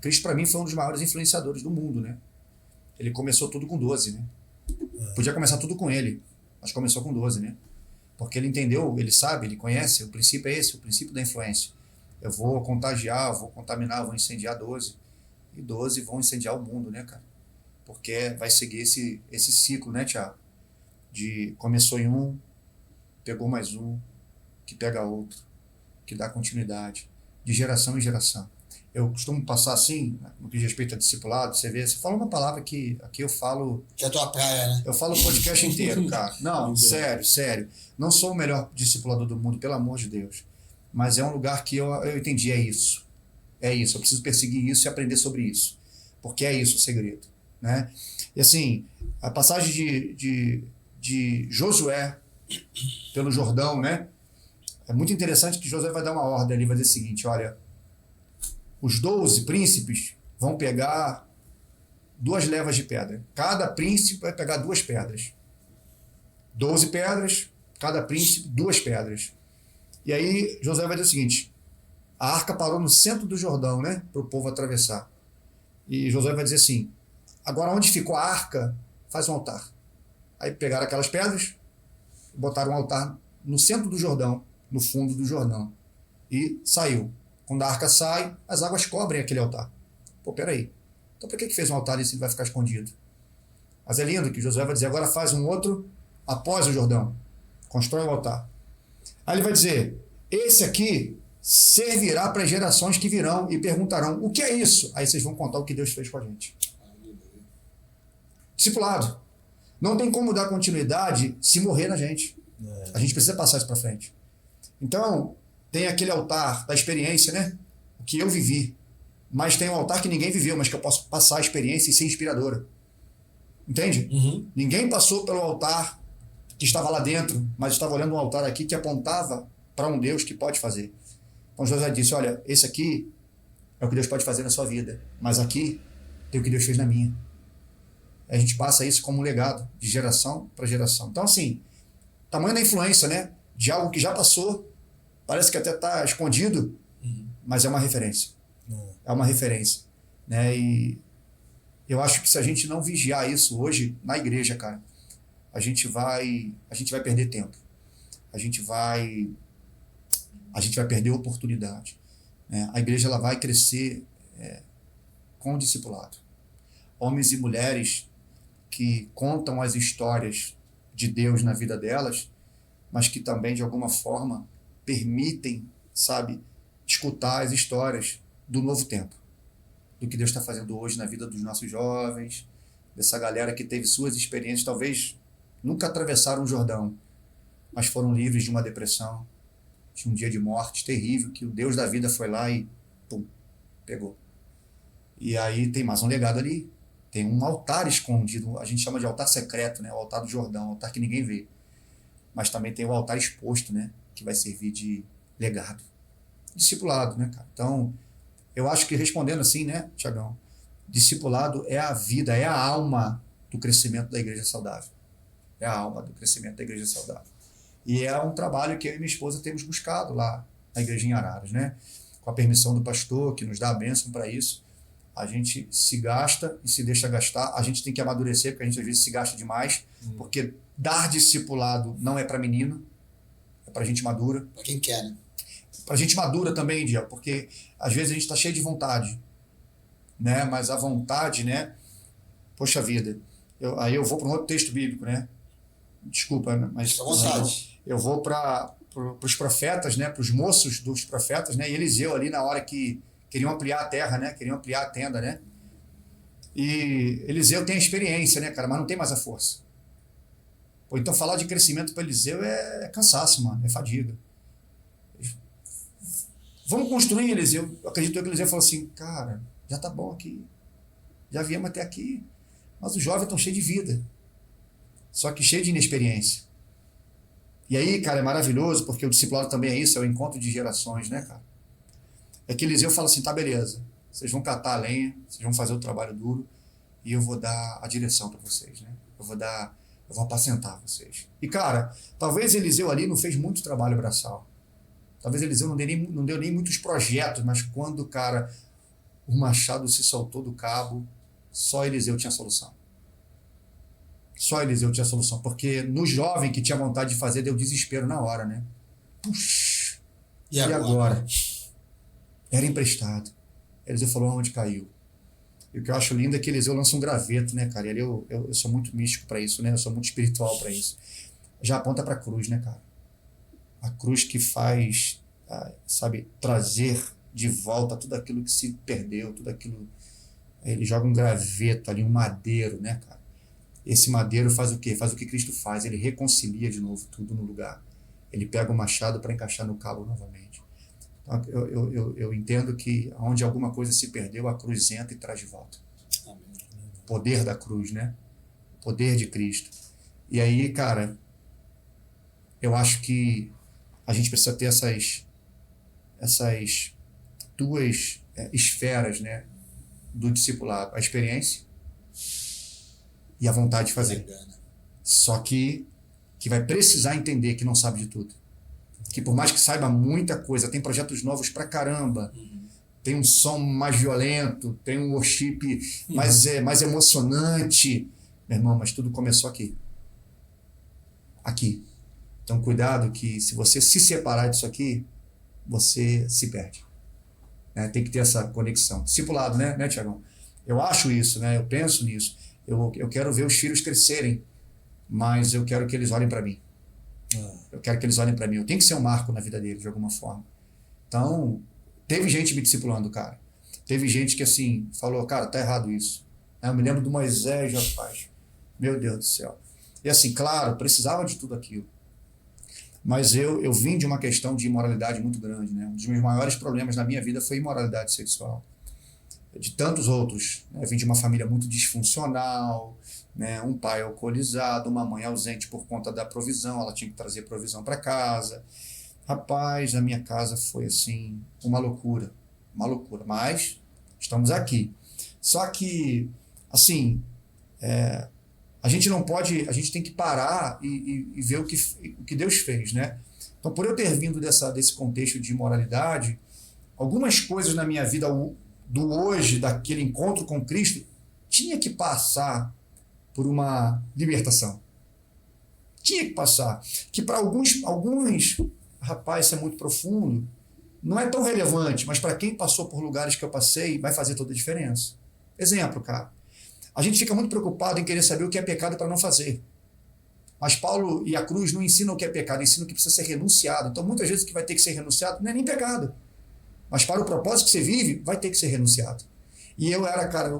Cristo, para mim, foi um dos maiores influenciadores do mundo, né? Ele começou tudo com 12, né? Podia começar tudo com ele, mas começou com 12, né? Porque ele entendeu, ele sabe, ele conhece, o princípio é esse, o princípio da influência. Eu vou contagiar, eu vou contaminar, eu vou incendiar 12. E 12 vão incendiar o mundo, né, cara? Porque vai seguir esse ciclo, né, Thiago? Começou em um, pegou mais um, que pega outro, que dá continuidade, de geração em geração. eu costumo passar assim, no que diz respeito a discipulado, você fala uma palavra que aqui eu falo... Que é a tua praia, né? Eu falo o podcast inteiro, cara. Não, sério. Não sou o melhor discipulador do mundo, pelo amor de Deus. Mas é um lugar que eu entendi, é isso. É isso, eu preciso perseguir isso e aprender sobre isso. Porque é isso o segredo, né? E assim, a passagem de Josué pelo Jordão, né? É muito interessante que Josué vai dar uma ordem ali, vai dizer o seguinte, olha, os 12 príncipes vão pegar 2 levas de pedra. Cada príncipe vai pegar 2 pedras. 12 pedras, cada príncipe 2 pedras. E aí Josué vai dizer o seguinte, a arca parou no centro do Jordão, né? Para o povo atravessar. E Josué vai dizer assim, agora onde ficou a arca, faz um altar. Aí pegaram aquelas pedras, botaram um altar no centro do Jordão, no fundo do Jordão. E saiu. Quando a arca sai, as águas cobrem aquele altar. Pô, peraí. Então por que fez um altar e ele vai ficar escondido? Mas é lindo que Josué vai dizer, agora faz um outro após o Jordão. Constrói o altar. Aí ele vai dizer, esse aqui servirá para as gerações que virão e perguntarão, o que é isso? Aí vocês vão contar o que Deus fez com a gente. Discipulado. Não tem como dar continuidade se morrer na gente. A gente precisa passar isso para frente. Então, tem aquele altar da experiência, né? O que eu vivi. Mas tem um altar que ninguém viveu, mas que eu posso passar a experiência e ser inspiradora. Entende? Uhum. Ninguém passou pelo altar que estava lá dentro, mas estava olhando um altar aqui que apontava para um Deus que pode fazer. Então José disse, olha, esse aqui é o que Deus pode fazer na sua vida, mas aqui tem o que Deus fez na minha. A gente passa isso como um legado, de geração para geração. Então, assim, tamanho da influência, né? De algo que já passou, parece que até está escondido, mas é uma referência. É uma referência. Né? E eu acho que se a gente não vigiar isso hoje na igreja, cara, a gente vai perder tempo. A gente vai perder oportunidade. Né? A igreja ela vai crescer com o discipulado. Homens e mulheres que contam as histórias de Deus na vida delas, mas que também, de alguma forma, permitem, sabe, escutar as histórias do novo tempo, do que Deus está fazendo hoje na vida dos nossos jovens, dessa galera que teve suas experiências, talvez nunca atravessaram o Jordão, mas foram livres de uma depressão, de um dia de morte terrível, que o Deus da vida foi lá e, pum, pegou. E aí tem mais um legado ali, tem um altar escondido, a gente chama de altar secreto, né? O altar do Jordão, o altar que ninguém vê. Mas também tem o altar exposto, né? Que vai servir de legado. Discipulado, né, cara? Então, eu acho que respondendo assim, né, Tiagão, discipulado é a vida, é a alma do crescimento da igreja saudável. É a alma do crescimento da igreja saudável. E é um trabalho que eu e minha esposa temos buscado lá na igreja em Araras, né? Com a permissão do pastor, que nos dá a bênção para isso. A gente se gasta e se deixa gastar. A gente tem que amadurecer, porque a gente às vezes se gasta demais, porque dar discipulado não é para menino, é para gente madura. Para quem quer, né? Para gente madura também, Diego, porque às vezes a gente está cheio de vontade, né? Mas a vontade, né? Poxa vida, aí eu vou para um outro texto bíblico, né? Desculpa, mas eu vou para os profetas, né? Para os moços dos profetas, né? E Eliseu ali na hora que queriam ampliar a terra, né? Queriam ampliar a tenda, né? E Eliseu tem a experiência, né, cara? Mas não tem mais a força. Pô, então falar de crescimento para Eliseu é cansaço, mano. É fadiga. Vamos construir, Eliseu. Eu acredito que Eliseu falou assim, cara, já tá bom aqui. Já viemos até aqui. Mas os jovens estão cheios de vida. Só que cheios de inexperiência. E aí, cara, é maravilhoso, porque o discipulado também é isso, é o encontro de gerações, né, cara? É que Eliseu fala assim, tá, beleza, vocês vão catar a lenha, vocês vão fazer o trabalho duro e eu vou dar a direção para vocês, né? Eu vou apacentar vocês. E, cara, talvez Eliseu ali não fez muito trabalho braçal. Talvez Eliseu não deu nem muitos projetos, mas quando, cara, o machado se soltou do cabo, só Eliseu tinha solução. Só Eliseu tinha solução, porque no jovem que tinha vontade de fazer, deu desespero na hora, né? Puxa, e agora? Era emprestado. Eliseu falou onde caiu. E o que eu acho lindo é que Eliseu lança um graveto, né, cara? E ali eu sou muito místico para isso, né? Eu sou muito espiritual para isso. Já aponta para a cruz, né, cara? A cruz que faz, sabe, trazer de volta tudo aquilo que se perdeu, tudo aquilo. Ele joga um graveto ali, um madeiro, né, cara? Esse madeiro faz o quê? Faz o que Cristo faz, ele reconcilia de novo tudo no lugar. Ele pega o machado para encaixar no cabo novamente. Então, eu entendo que onde alguma coisa se perdeu, a cruz entra e traz de volta. Amém. O poder da cruz, né? O poder de Cristo. E aí, cara, eu acho que a gente precisa ter essas duas esferas, né, do discipulado, a experiência e a vontade de fazer. Só que vai precisar entender que não sabe de tudo. Que por mais que saiba muita coisa, tem projetos novos pra caramba, tem um som mais violento, tem um worship mais emocionante. Meu irmão, mas tudo começou aqui. Aqui. Então cuidado que se você se separar disso aqui, você se perde. Tem que ter essa conexão. Discipulado, né, Tiagão? Eu acho isso, né? Eu penso nisso. Eu quero ver os filhos crescerem, mas eu quero que eles olhem para mim. Eu quero que eles olhem para mim. Eu tenho que ser um marco na vida deles, de alguma forma. Então, teve gente me discipulando, cara. Teve gente que, assim, falou, cara, tá errado isso. Eu me lembro do Moisés, rapaz. Meu Deus do céu. E assim, claro, precisava de tudo aquilo. Mas eu vim de uma questão de imoralidade muito grande, né? Um dos meus maiores problemas na minha vida foi imoralidade sexual. De tantos outros, né? Eu vim de uma família muito disfuncional, né? Um pai alcoolizado, uma mãe ausente por conta da provisão, ela tinha que trazer provisão para casa. Rapaz, a minha casa foi assim, uma loucura, mas estamos aqui. Só que, assim, a gente não pode, a gente tem que parar e ver o que Deus fez, né? Então, por eu ter vindo desse contexto de imoralidade, algumas coisas na minha vida do hoje, daquele encontro com Cristo, tinha que passar por uma libertação. Tinha que passar. Que para alguns, rapaz, isso é muito profundo, não é tão relevante, mas para quem passou por lugares que eu passei, vai fazer toda a diferença. Exemplo, cara. A gente fica muito preocupado em querer saber o que é pecado para não fazer. Mas Paulo e a cruz não ensinam o que é pecado, ensinam o que precisa ser renunciado. Então, muitas vezes o que vai ter que ser renunciado não é nem pecado. Mas para o propósito que você vive, vai ter que ser renunciado. E eu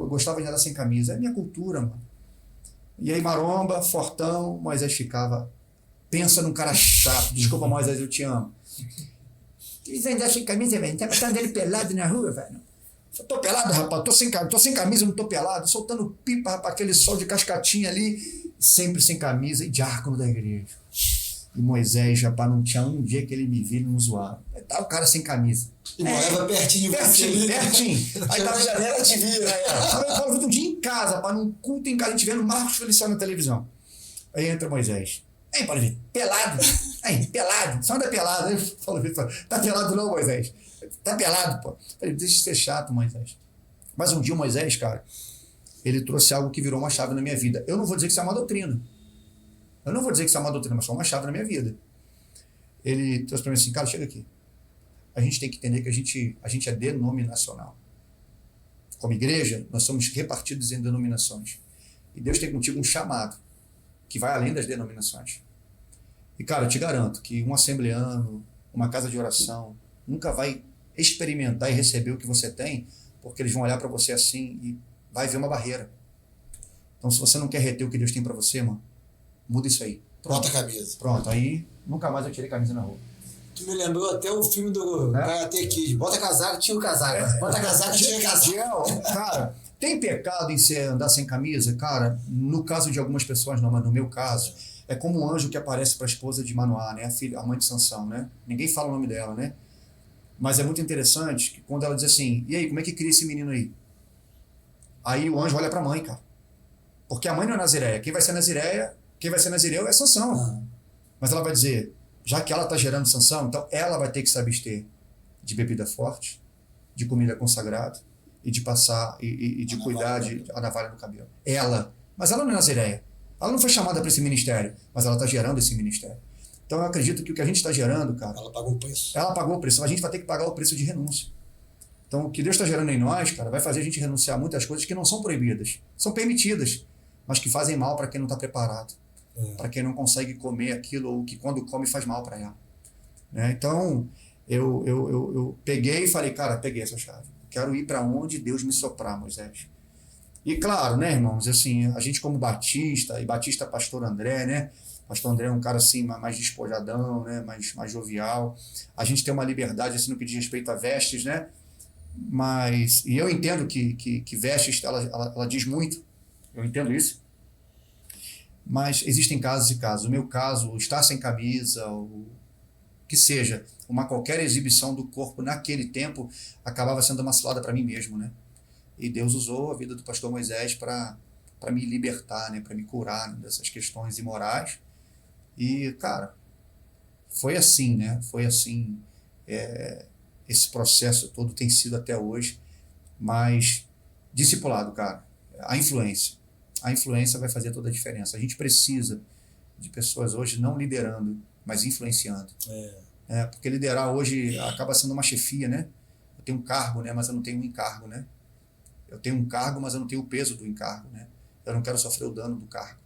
gostava de andar sem camisa. É minha cultura, mano. E aí, maromba, fortão, Moisés ficava. Pensa num cara chato. Desculpa, Moisés, eu te amo. Eles andam sem camisa, velho. Tá matando ele pelado na rua, velho. Eu tô pelado, rapaz. Tô sem camisa, não tô pelado. Soltando pipa, rapaz, aquele sol de cascatinha ali. Sempre sem camisa e diácono da igreja. E Moisés, rapaz, não tinha um dia que ele me viu e não zoava. Tá o cara sem camisa. E morava pertinho. Pertinho. Aí tava na janela, te via. Eu falo um dia em casa, para num culto em casa, a gente vendo Marcos Feliciano na televisão. Aí entra Moisés. Aí, pode ver, pelado. Aí, pelado. Só anda pelado. Aí eu falo, tá pelado não, Moisés? Tá pelado, pô. Falei, deixa de ser chato, Moisés. Mas um dia o Moisés, cara, ele trouxe algo que virou uma chave na minha vida. Eu não vou dizer que isso é uma doutrina. Mas foi uma chave na minha vida. Ele trouxe para mim assim, cara, chega aqui. A gente tem que entender que a gente é denominacional. Como igreja, nós somos repartidos em denominações. E Deus tem contigo um chamado que vai além das denominações. E, cara, eu te garanto que um assembleano, uma casa de oração, nunca vai experimentar e receber o que você tem, porque eles vão olhar para você assim e vai ver uma barreira. Então, se você não quer reter o que Deus tem para você, mano, muda isso aí. Bota a camisa. Pronto, aí nunca mais eu tirei camisa na rua. Tu me lembrou até o filme do Karate Kid. Bota casaco, tira o casaco. Bota casaco, tira o casaco. Cara, tem pecado em andar sem camisa? Cara, no caso de algumas pessoas não, mas no meu caso, é como um anjo que aparece para a esposa de Manoá, né? A mãe de Sansão, né? Ninguém fala o nome dela, né? Mas é muito interessante que quando ela diz assim, e aí, como é que cria esse menino aí? Aí o anjo olha para a mãe, cara. Porque a mãe não é nazireia. Quem vai ser nazireu é Sansão. Mas ela vai dizer, já que ela está gerando Sansão, então ela vai ter que se abster de bebida forte, de comida consagrada e de passar e de cuidar de a navalha no cabelo. Mas ela não é nazireia. Ela não foi chamada para esse ministério, mas ela está gerando esse ministério. Então eu acredito que o que a gente está gerando, cara... Ela pagou o preço. Ela pagou o preço. A gente vai ter que pagar o preço de renúncia. Então o que Deus está gerando em nós, cara, vai fazer a gente renunciar a muitas coisas que não são proibidas. São permitidas, mas que fazem mal para quem não está preparado. Para quem não consegue comer aquilo ou que quando come faz mal para ela. Né? Então, eu peguei e falei, cara, peguei essa chave. Quero ir para onde Deus me soprar, Moisés. E claro, né, irmãos, assim, a gente como Batista, e Batista Pastor André, né? Pastor André é um cara assim, mais despojadão, né? Mais jovial. A gente tem uma liberdade assim no que diz respeito a vestes, né? E eu entendo que vestes, ela diz muito. Eu entendo isso. Mas existem casos e casos. No meu caso, estar sem camisa, ou que seja, qualquer exibição do corpo naquele tempo, acabava sendo uma cilada para mim mesmo, né? E Deus usou a vida do pastor Moisés para me libertar, né? Para me curar, né? Dessas questões imorais. E, cara, foi assim, né? Foi assim. Esse processo todo tem sido até hoje. Mas, discipulado, cara, a influência vai fazer toda a diferença. A gente precisa de pessoas hoje não liderando, mas influenciando. Porque liderar hoje acaba sendo uma chefia, né? Eu tenho um cargo, né? Mas eu não tenho um encargo, né? Eu tenho um cargo, mas eu não tenho o peso do encargo, né? Eu não quero sofrer o dano do cargo.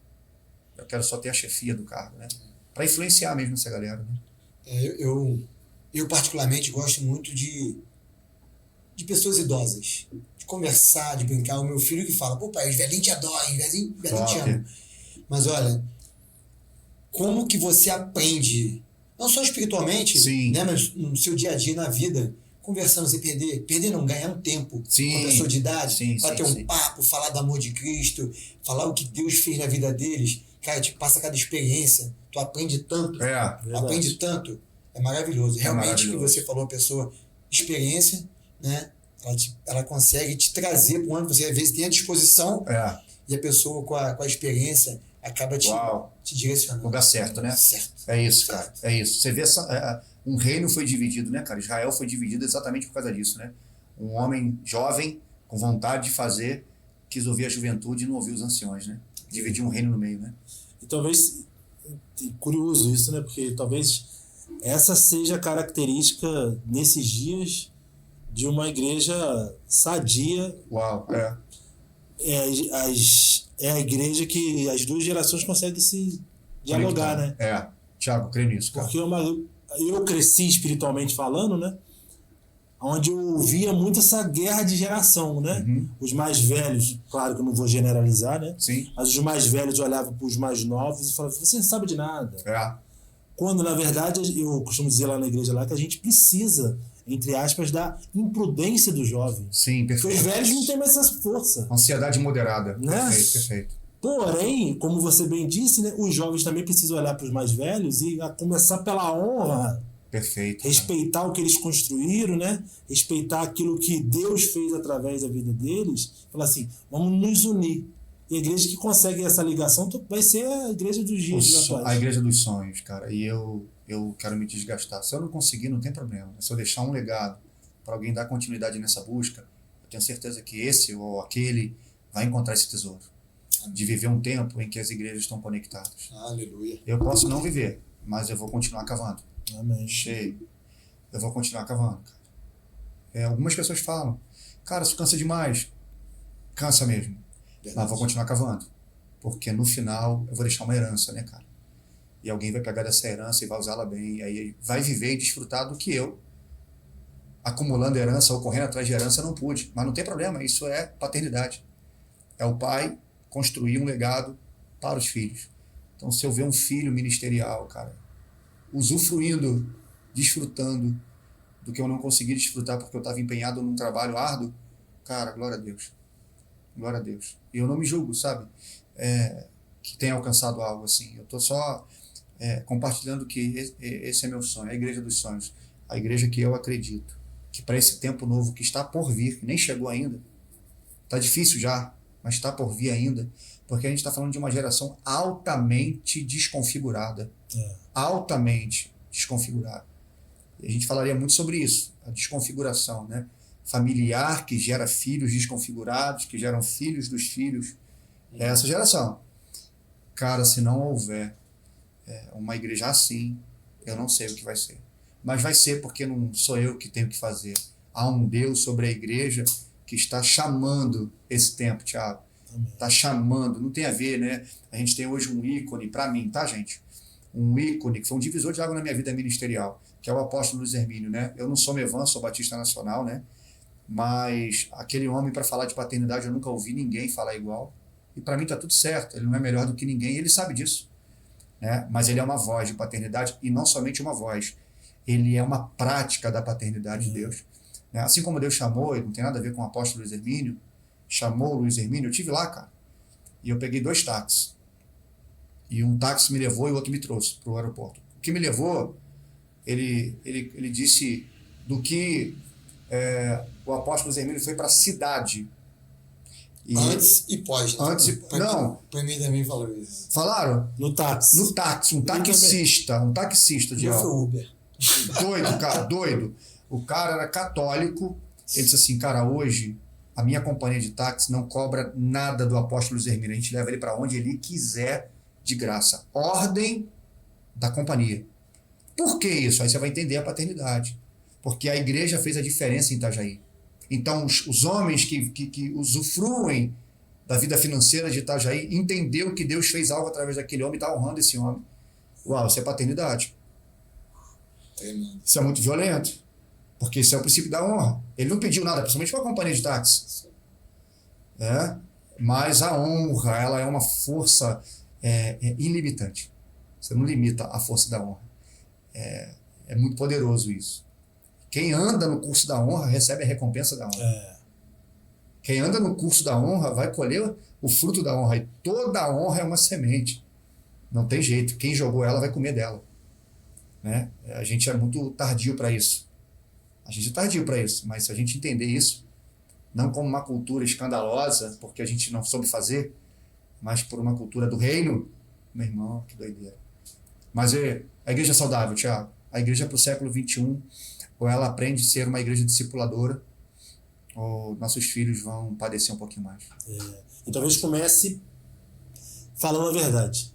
Eu quero só ter a chefia do cargo, né? Para influenciar mesmo essa galera, né? Eu particularmente gosto muito de pessoas idosas, de conversar, de brincar. O meu filho que fala, pô, pai, os velhinhos te adoram, os velhinhos te amam. Mas olha, como que você aprende, não só espiritualmente, sim, né, mas no seu dia a dia, na vida, conversando sem perder não, ganhar um tempo sim, com a pessoa de idade, para ter um papo, falar do amor de Cristo, falar o que Deus fez na vida deles. Cara, te passa cada experiência, tu aprende tanto, é maravilhoso. Realmente, o que você falou, a pessoa, experiência, né? Ela consegue te trazer para onde você às vezes tem a disposição, e a pessoa com a experiência acaba te direcionando. Lugar certo, né? Certo. É isso, cara. É isso. Você vê um reino foi dividido, né, cara? Israel foi dividido exatamente por causa disso, né? Um homem jovem, com vontade de fazer, quis ouvir a juventude e não ouvir os anciões, né? Dividir um reino no meio, né? E talvez, curioso isso, né? Porque talvez essa seja a característica nesses dias de uma igreja sadia. Uau, É a igreja que as duas gerações conseguem se dialogar, né? Thiago, creio nisso, cara. Porque eu cresci espiritualmente falando, né? Onde eu ouvia muito essa guerra de geração, né? Uhum. Os mais velhos, claro que eu não vou generalizar, né? Sim. Mas os mais velhos olhavam para os mais novos e falavam, você não sabe de nada. Quando, na verdade, eu costumo dizer lá na igreja lá que a gente precisa, entre aspas, da imprudência do jovem. Sim, perfeito. Porque os velhos não têm mais essa força. Ansiedade moderada. Né? Perfeito. Porém, como você bem disse, né, os jovens também precisam olhar para os mais velhos e a começar pela honra. Perfeito. Respeitar o que eles construíram, né? Respeitar aquilo que Deus fez através da vida deles. Falar assim, vamos nos unir. E a igreja que consegue essa ligação vai ser a igreja dos dias atuais. A igreja dos sonhos, cara. E eu quero me desgastar. Se eu não conseguir, não tem problema. Se eu deixar um legado para alguém dar continuidade nessa busca, eu tenho certeza que esse ou aquele vai encontrar esse tesouro. De viver um tempo em que as igrejas estão conectadas. Aleluia. Eu posso não viver, mas eu vou continuar cavando. Amém. Cheio. Eu vou continuar cavando, cara. Algumas pessoas falam, cara, isso cansa demais. Cansa mesmo. Mas eu vou continuar cavando. Porque no final eu vou deixar uma herança, né, cara? E alguém vai pegar dessa herança e vai usá-la bem. E aí vai viver e desfrutar do que eu, acumulando herança ou correndo atrás de herança, não pude. Mas não tem problema, isso é paternidade. É o pai construir um legado para os filhos. Então, se eu ver um filho ministerial, cara, usufruindo, desfrutando do que eu não consegui desfrutar porque eu estava empenhado num trabalho árduo, cara, glória a Deus. Glória a Deus. E eu não me julgo, sabe? Que tenha alcançado algo assim. Eu estou só compartilhando que esse é meu sonho, a igreja dos sonhos. A igreja que eu acredito que para esse tempo novo que está por vir, que nem chegou ainda, está difícil já, mas está por vir ainda, porque a gente está falando de uma geração altamente desconfigurada. Altamente desconfigurada. E a gente falaria muito sobre isso, a desconfiguração, né? Familiar que gera filhos desconfigurados, que geram filhos dos filhos. É essa geração. Cara, se não houver uma igreja assim, eu não sei o que vai ser. Mas vai ser porque não sou eu que tenho que fazer. Há um Deus sobre a igreja que está chamando esse tempo, Thiago. Está chamando, não tem a ver, né? A gente tem hoje um ícone, para mim, tá, gente? um ícone, que foi um divisor de água na minha vida ministerial, que é o apóstolo Luiz Hermínio, né? Eu não sou Mevan, sou Batista Nacional, né? Mas aquele homem, para falar de paternidade, eu nunca ouvi ninguém falar igual. E para mim tá tudo certo, ele não é melhor do que ninguém, ele sabe disso, né? Mas ele é uma voz de paternidade, e não somente uma voz, ele é uma prática da paternidade de Deus, né? Assim como Deus chamou, e não tem nada a ver com o apóstolo Luiz Hermínio, chamou o Luiz Hermínio, eu estive lá, cara, e eu peguei 2 táxis, e um táxi me levou e o outro me trouxe para o aeroporto. O que me levou, ele disse do que o apóstolo Luiz Hermínio foi para a cidade. E antes e pós. Né? Não. Para mim também falou isso. Falaram? No táxi. No táxi, um taxista de foi Uber. Doido, cara, doido. O cara era católico, ele disse assim, cara, hoje a minha companhia de táxi não cobra nada do apóstolo Luiz Hermínio, a gente leva ele para onde ele quiser de graça. Ordem da companhia. Por que isso? Aí você vai entender a paternidade. Porque a igreja fez a diferença em Itajaí. Então, os homens que usufruem da vida financeira de Itajaí entendeu que Deus fez algo através daquele homem e está honrando esse homem. Uau, isso é paternidade. Isso é muito violento. Porque isso é o princípio da honra. Ele não pediu nada, principalmente para a companhia de táxi. Mas a honra, ela é uma força ilimitante. Você não limita a força da honra. É muito poderoso isso. Quem anda no curso da honra recebe a recompensa da honra. Quem anda no curso da honra vai colher o fruto da honra. E toda a honra é uma semente. Não tem jeito. Quem jogou ela vai comer dela. Né? A gente é muito tardio para isso. Mas se a gente entender isso, não como uma cultura escandalosa, porque a gente não soube fazer, mas por uma cultura do reino, meu irmão, que doideira. Mas a igreja é saudável, Thiago. A igreja para o século XXI, ou ela aprende a ser uma igreja discipuladora, ou nossos filhos vão padecer um pouquinho mais. E talvez comece falando a verdade.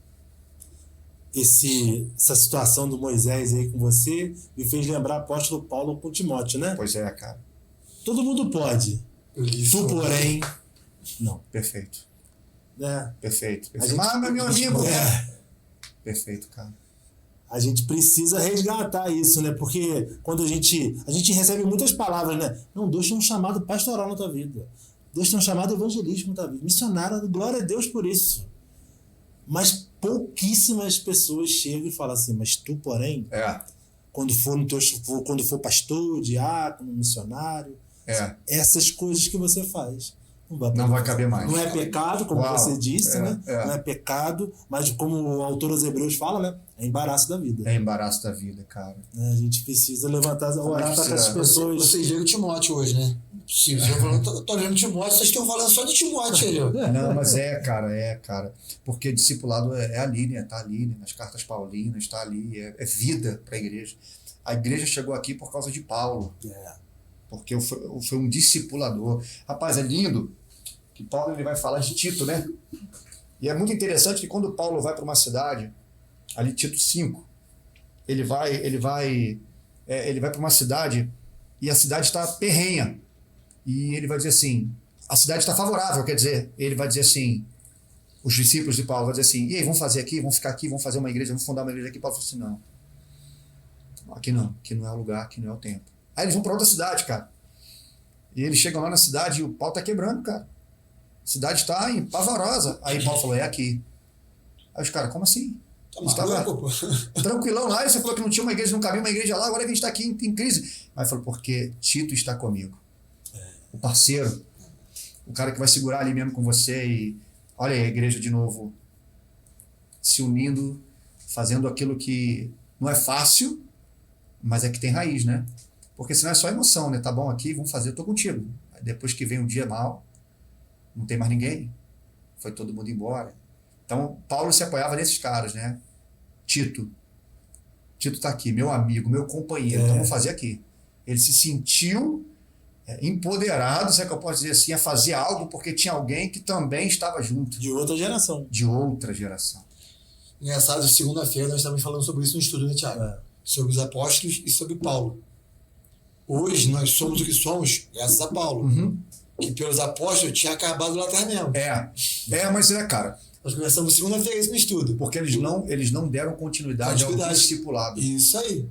Essa situação do Moisés aí com você me fez lembrar o apóstolo Paulo com Timóteo, né? Pois é, cara. Todo mundo pode. Tu, porém, não. Perfeito. Perfeito. Meu amigo. Perfeito, cara. A gente precisa resgatar isso, né? Porque quando a gente recebe muitas palavras, né? Não, Deus tem um chamado pastoral na tua vida. Deus tem um chamado evangelismo na tua vida. Missionário, glória a Deus por isso. Mas pouquíssimas pessoas chegam e falam assim, mas tu, porém, quando for pastor, diácono, missionário, essas coisas que você faz. Não vai caber mais. Não é pecado, como você disse, né? Não é pecado, mas como o autor aos Hebreus fala, né? É embaraço da vida. É embaraço da vida, cara. A gente precisa levantar, orar para essas pessoas. Vocês viram Timóteo hoje, né? Se eu tô olhando Timóteo, vocês estão falando só de Timóteo aí. Não, mas cara. Porque discipulado é ali, né? Tá ali, né? Nas cartas paulinas, tá ali. É vida para a igreja. A igreja chegou aqui por causa de Paulo. Porque foi um discipulador. Rapaz, é lindo que Paulo ele vai falar de Tito, né? E é muito interessante que quando Paulo vai para uma cidade, ali Tito 5, ele vai para uma cidade e a cidade está perrenha. E ele vai dizer assim, a cidade está favorável, quer dizer, ele vai dizer assim, os discípulos de Paulo vão dizer assim, e aí, vamos fazer aqui, vamos ficar aqui, vamos fazer uma igreja, vamos fundar uma igreja aqui. Paulo falou assim, não, aqui não é o lugar, aqui não é o tempo. Aí eles vão para outra cidade, cara. E eles chegam lá na cidade e o pau tá quebrando, cara. A cidade está pavorosa. Aí Paulo falou, é aqui. Aí os caras, como assim? Estava tranquilão lá, e você falou que não tinha uma igreja, não cabia uma igreja lá, agora que a gente está aqui em crise. Aí falou, porque Tito está comigo. O parceiro, o cara que vai segurar ali mesmo com você e olha aí a igreja de novo se unindo, fazendo aquilo que não é fácil, mas é que tem raiz, né? Porque senão é só emoção, né? Tá bom aqui, vamos fazer, eu tô contigo. Aí depois que vem um dia mal, não tem mais ninguém, foi todo mundo embora. Então, Paulo se apoiava nesses caras, né? Tito tá aqui, meu amigo, meu companheiro, então vamos fazer aqui. Ele se sentiu empoderado, se é que eu posso dizer assim, a fazer algo porque tinha alguém que também estava junto. De outra geração. Engraçado, segunda-feira nós estávamos falando sobre isso no estudo, né, Thiago? Sobre os apóstolos e sobre Paulo. Hoje nós somos o que somos graças a Paulo. Que pelos apóstolos tinha acabado lá atrás mesmo. Mas cara, Nós conversamos segunda-feira isso no estudo. Porque eles não deram continuidade ao discipulado. Isso aí.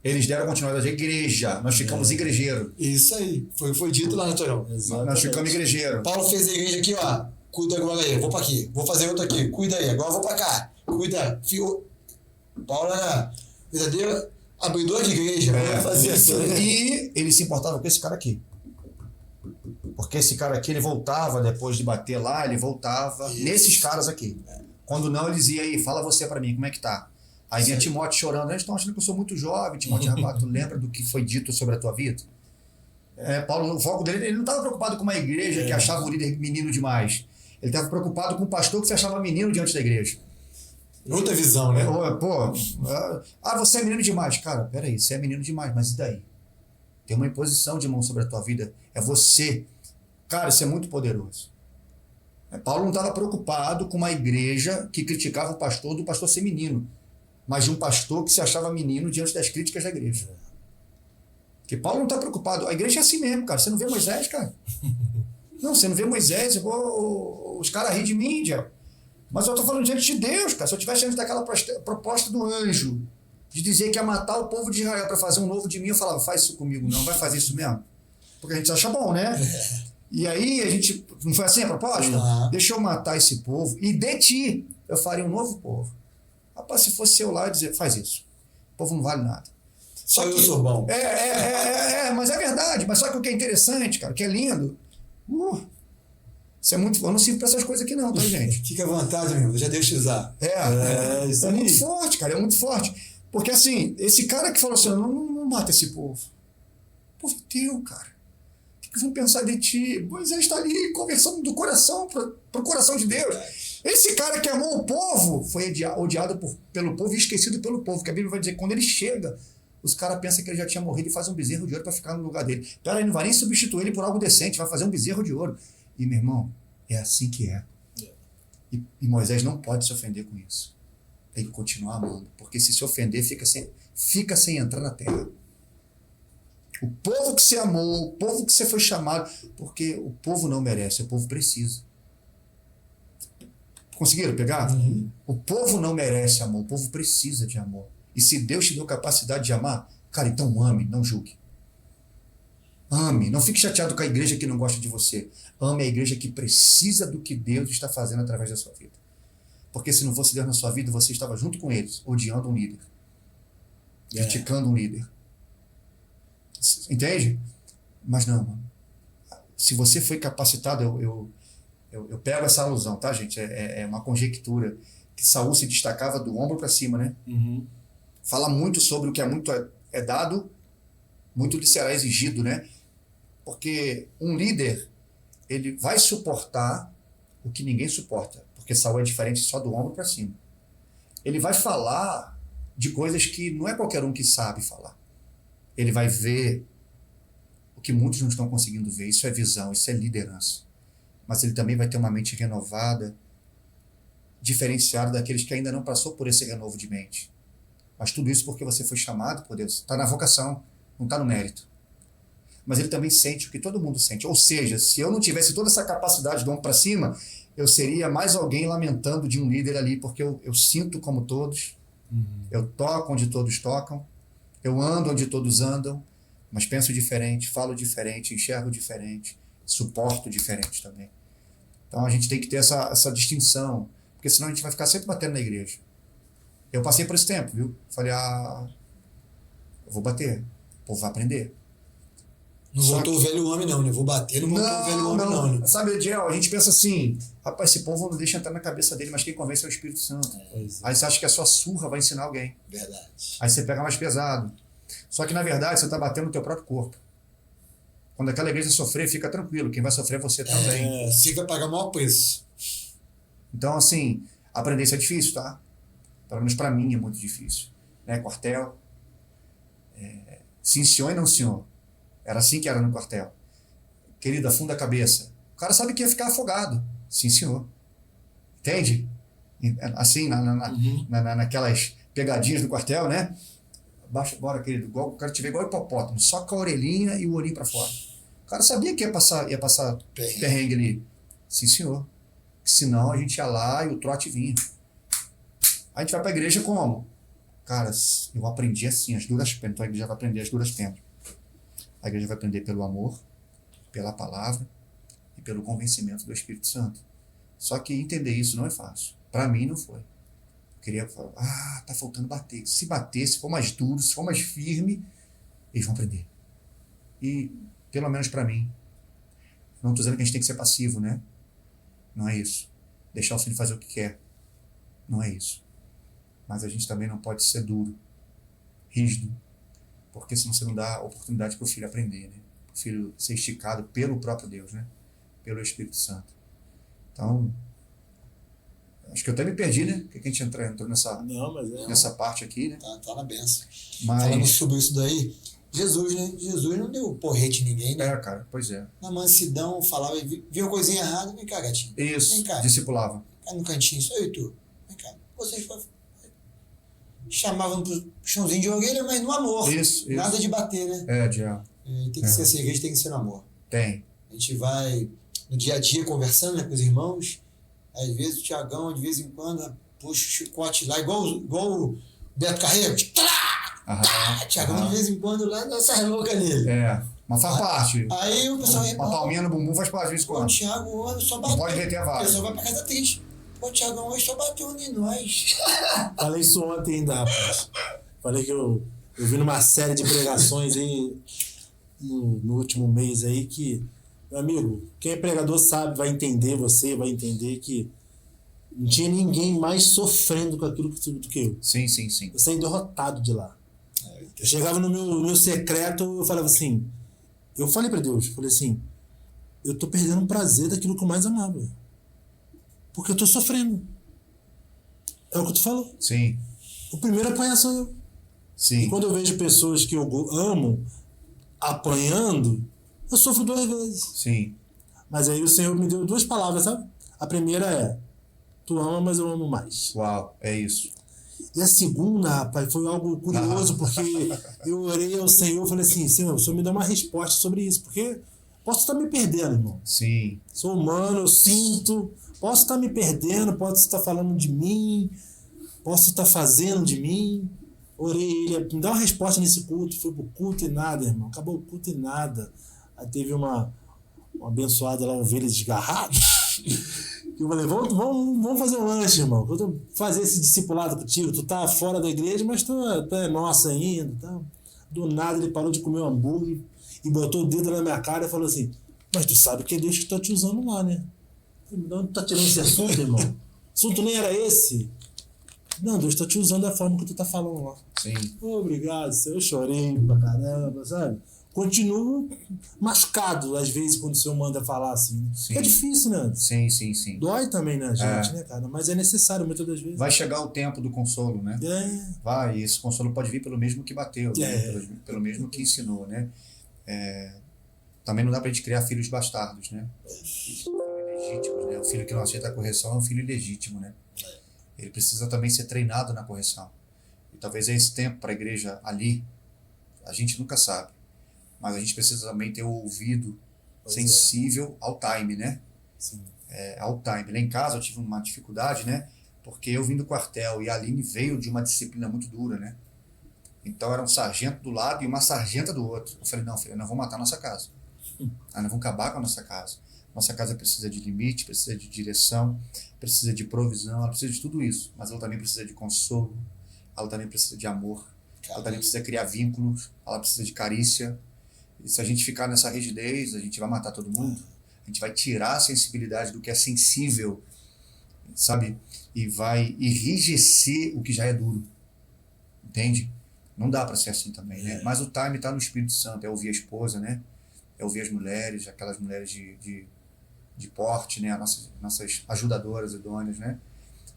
Eles deram continuidade à igreja. Nós ficamos igrejeiro. Isso aí. Foi dito lá no Torão. Nós ficamos igrejeiro. Paulo fez a igreja aqui, ó. Cuida agora aí, eu vou pra aqui. Vou fazer outro aqui. Cuida aí, agora eu vou pra cá. Cuida. Paulo era verdadeiro abridor de igreja. Fazia isso. E ele se importava com esse cara aqui. Porque esse cara aqui, ele voltava depois de bater lá, ele voltava nesses caras aqui. Quando não, ele dizia aí, fala você pra mim, como é que tá? Aí vinha Timóteo chorando, eles estão achando que eu sou muito jovem. Timóteo, rapaz, tu lembra do que foi dito sobre a tua vida? Paulo, o foco dele, ele não estava preocupado com uma igreja que achava o líder menino demais. Ele estava preocupado com o pastor que se achava menino diante da igreja. Outra visão, né? Você é menino demais. Cara, peraí, você é menino demais, mas e daí? Tem uma imposição de mão sobre a tua vida. É você. Cara, isso é muito poderoso. Paulo não estava preocupado com uma igreja que criticava o pastor do pastor ser menino, mas de um pastor que se achava menino diante das críticas da igreja. Porque Paulo não está preocupado. A igreja é assim mesmo, cara. Você não vê Moisés, cara? Não, você não vê Moisés. Os caras riem de mim, Diel. Mas eu estou falando diante de Deus, cara. Se eu tivesse diante daquela proposta do anjo, de dizer que ia matar o povo de Israel para fazer um novo de mim, eu falava, faz isso comigo não, vai fazer isso mesmo? Porque a gente acha bom, né? E aí a gente, não foi assim a proposta? Deixa eu matar esse povo e de ti eu faria um novo povo. Rapaz, se fosse eu lá, eu dizer, faz isso. O povo não vale nada. Só que eu sou bom. Mas é verdade. Mas só que o que é interessante, cara, o que é lindo, isso é muito. Eu não sirvo pra essas coisas aqui, não, tá, gente? Fica à vontade, meu. Eu já deixo usar. Isso é muito forte, cara. É muito forte. Porque assim, esse cara que falou assim: não mata esse povo. O povo é teu, cara. O que vão pensar de ti? Moisés está ali conversando do coração pro coração de Deus. Esse cara que amou o povo foi odiado pelo povo e esquecido pelo povo. Que a Bíblia vai dizer que quando ele chega, os caras pensam que ele já tinha morrido e faz um bezerro de ouro para ficar no lugar dele. Pera aí, não vai nem substituir ele por algo decente, vai fazer um bezerro de ouro. E, meu irmão, é assim que é. E Moisés não pode se ofender com isso. Tem que continuar amando. Porque se ofender, fica sem entrar na terra. O povo que você amou, o povo que você foi chamado, porque o povo não merece, o povo precisa. Conseguiram pegar? O povo não merece amor, o povo precisa de amor. E se Deus te deu capacidade de amar, cara, então ame, não julgue. Ame, não fique chateado com a igreja que não gosta de você. Ame a igreja que precisa do que Deus está fazendo através da sua vida. Porque se não fosse Deus na sua vida, você estava junto com eles, odiando um líder. Criticando um líder. Entende? Mas não, mano. Se você foi capacitado, eu pego essa alusão, tá, gente? É uma conjectura que Saul se destacava do ombro para cima, né? Fala muito sobre o que é muito é dado, muito lhe será exigido, né? Porque um líder, ele vai suportar o que ninguém suporta, porque Saul é diferente só do ombro para cima. Ele vai falar de coisas que não é qualquer um que sabe falar. Ele vai ver o que muitos não estão conseguindo ver. Isso é visão, isso é liderança. Mas ele também vai ter uma mente renovada, diferenciada daqueles que ainda não passou por esse renovo de mente. Mas tudo isso porque você foi chamado por Deus. Está na vocação, não está no mérito. Mas ele também sente o que todo mundo sente. Ou seja, se eu não tivesse toda essa capacidade do ombro para cima, eu seria mais alguém lamentando de um líder ali, porque eu sinto como todos, eu toco onde todos tocam, eu ando onde todos andam, mas penso diferente, falo diferente, enxergo diferente, suporto diferente também. Então a gente tem que ter essa distinção, porque senão a gente vai ficar sempre batendo na igreja. Eu passei por esse tempo, viu? Falei, eu vou bater, o povo vai aprender. Não voltou o velho homem não, né? Vou bater, não voltou o velho homem não. Né? Sabe, Ediel, a gente pensa assim, rapaz, esse povo não deixa entrar na cabeça dele, mas quem convence é o Espírito Santo. Aí você acha que a sua surra vai ensinar alguém. Verdade. Aí você pega mais pesado. Só que, na verdade, você está batendo no teu próprio corpo. Quando aquela igreja sofrer, fica tranquilo. Quem vai sofrer é você também. Você vai pagar o maior preço. Então, assim, aprender isso é difícil, tá? Pelo menos para mim é muito difícil. Né? Quartel. Sim, senhor e não, senhor. Era assim que era no quartel. Querida, afunda a cabeça. O cara sabe que ia ficar afogado. Sim, senhor. Entende? Assim, naquelas pegadinhas do quartel, né? Baixa, bora, querido. O cara te vê igual hipopótamo. Só com a orelhinha e o olhinho para fora. O cara sabia que ia passar perrengue ali. Sim, senhor. senão a gente ia lá e o trote vinha. A gente vai para a igreja como? Cara, eu aprendi assim, as duras penas. Então a igreja vai aprender as duras penas. A igreja vai aprender pelo amor, pela palavra e pelo convencimento do Espírito Santo. Só que entender isso não é fácil. Para mim não foi. Eu queria falar, tá faltando bater. Se bater, se for mais duro, se for mais firme, eles vão aprender. E, pelo menos para mim, não estou dizendo que a gente tem que ser passivo, né? Não é isso. Deixar o filho fazer o que quer. Não é isso. Mas a gente também não pode ser duro, rígido, porque senão você não dá oportunidade para o filho aprender, né? Para o filho ser esticado pelo próprio Deus, né? Pelo Espírito Santo. Então, acho que eu até me perdi, né? Porque a gente entrou nessa parte aqui, né? Tá na benção. Mas... Falando sobre isso daí, Jesus, né? Jesus não deu porrete em ninguém, né? Cara, pois é. Na mansidão, falava, via uma coisinha errada, vem cá, gatinho. Isso, vem cá. discipulava. Cá no cantinho, só eu e tu. Vem cá. Vocês chamavam pro chãozinho de orelha, mas no amor. Isso. Nada de bater, né? Tem que ser essa igreja, tem que ser no amor. Tem. A gente vai no dia a dia conversando, né, com os irmãos. Às vezes o Tiagão, de vez em quando, puxa o chicote lá, igual o Beto Carreiro. Tiagão, de vez em quando, lá dá essa louca nele. Mas faz parte. Aí o pessoal... Uma palminha no bumbum faz parte disso. O Tiago hoje só bateu. Não pode meter a vara. O pessoal vai pra casa triste. O Tiagão hoje só bateu em nós. Falei isso ontem ainda, rapaz. Falei que eu vi numa série de pregações aí no último mês aí que, meu amigo, quem é pregador sabe, vai entender que não tinha ninguém mais sofrendo com aquilo do que eu. Sim. Eu saí derrotado de lá. Eu chegava no meu secreto, eu falava assim, eu falei pra Deus, falei assim, eu tô perdendo o prazer daquilo que eu mais amava. Porque eu tô sofrendo. É o que tu falou. Sim. O primeiro a apanhar sou eu. Sim. E quando eu vejo pessoas que eu amo apanhando, eu sofro 2 vezes. Sim. Mas aí o Senhor me deu 2 palavras, sabe? A primeira é, tu ama, mas eu amo mais. Uau, é isso. E a segunda, rapaz, foi algo curioso, porque eu orei ao Senhor e falei assim, Senhor, o Senhor me dá uma resposta sobre isso, porque posso estar me perdendo, irmão. Sim. Sou humano, eu sinto, posso estar me perdendo, posso estar falando de mim, posso estar fazendo de mim. Orei ele, me dá uma resposta nesse culto. Foi pro culto e nada, irmão. Acabou o culto e nada. Aí teve uma abençoada lá, ovelha desgarrada. Eu falei, vamos fazer um lanche, irmão. Eu tô fazer esse discipulado contigo. Tu tá fora da igreja, mas tu é nossa ainda. Tá? Do nada ele parou de comer um hambúrguer e botou o dedo na minha cara e falou assim, mas tu sabe que é Deus que tá te usando lá, né? Eu falei, não, tu tá tirando esse assunto, irmão? O assunto nem era esse. Não, Deus tá te usando da forma que tu tá falando lá. Sim. Obrigado, Senhor. Eu chorei pra caramba, sabe? Continuo machucado, às vezes, quando o Senhor manda falar assim. Sim. É difícil, né? Sim. Dói também na gente, né, cara? Mas é necessário muitas das vezes. Vai chegar o tempo do consolo, né? Vai, e esse consolo pode vir pelo mesmo que bateu, né? Pelo mesmo que ensinou, né? Também não dá pra gente criar filhos bastardos, né? Filhos ilegítimos, né? O filho que não aceita a correção é um filho ilegítimo, né? Ele precisa também ser treinado na correção. E talvez esse tempo para a igreja ali, a gente nunca sabe. Mas a gente precisa também ter o ouvido sensível ao time, né? Sim. Ao time. Lá em casa eu tive uma dificuldade, né? Porque eu vim do quartel e a Aline veio de uma disciplina muito dura, né? Então era um sargento do lado e uma sargenta do outro. Eu falei, não, filha, nós vamos matar a nossa casa. Nós vamos acabar com a nossa casa. Nossa casa precisa de limite, precisa de direção, precisa de provisão, ela precisa de tudo isso. Mas ela também precisa de consolo, ela também precisa de amor, ela também precisa criar vínculos, ela precisa de carícia. E se a gente ficar nessa rigidez, a gente vai matar todo mundo. A gente vai tirar a sensibilidade do que é sensível, sabe? E vai enrijecer o que já é duro. Entende? Não dá para ser assim também, né? Mas o time está no Espírito Santo, é ouvir a esposa, né? É ouvir as mulheres, aquelas mulheres de porte, né? Nossas ajudadoras idôneas, né?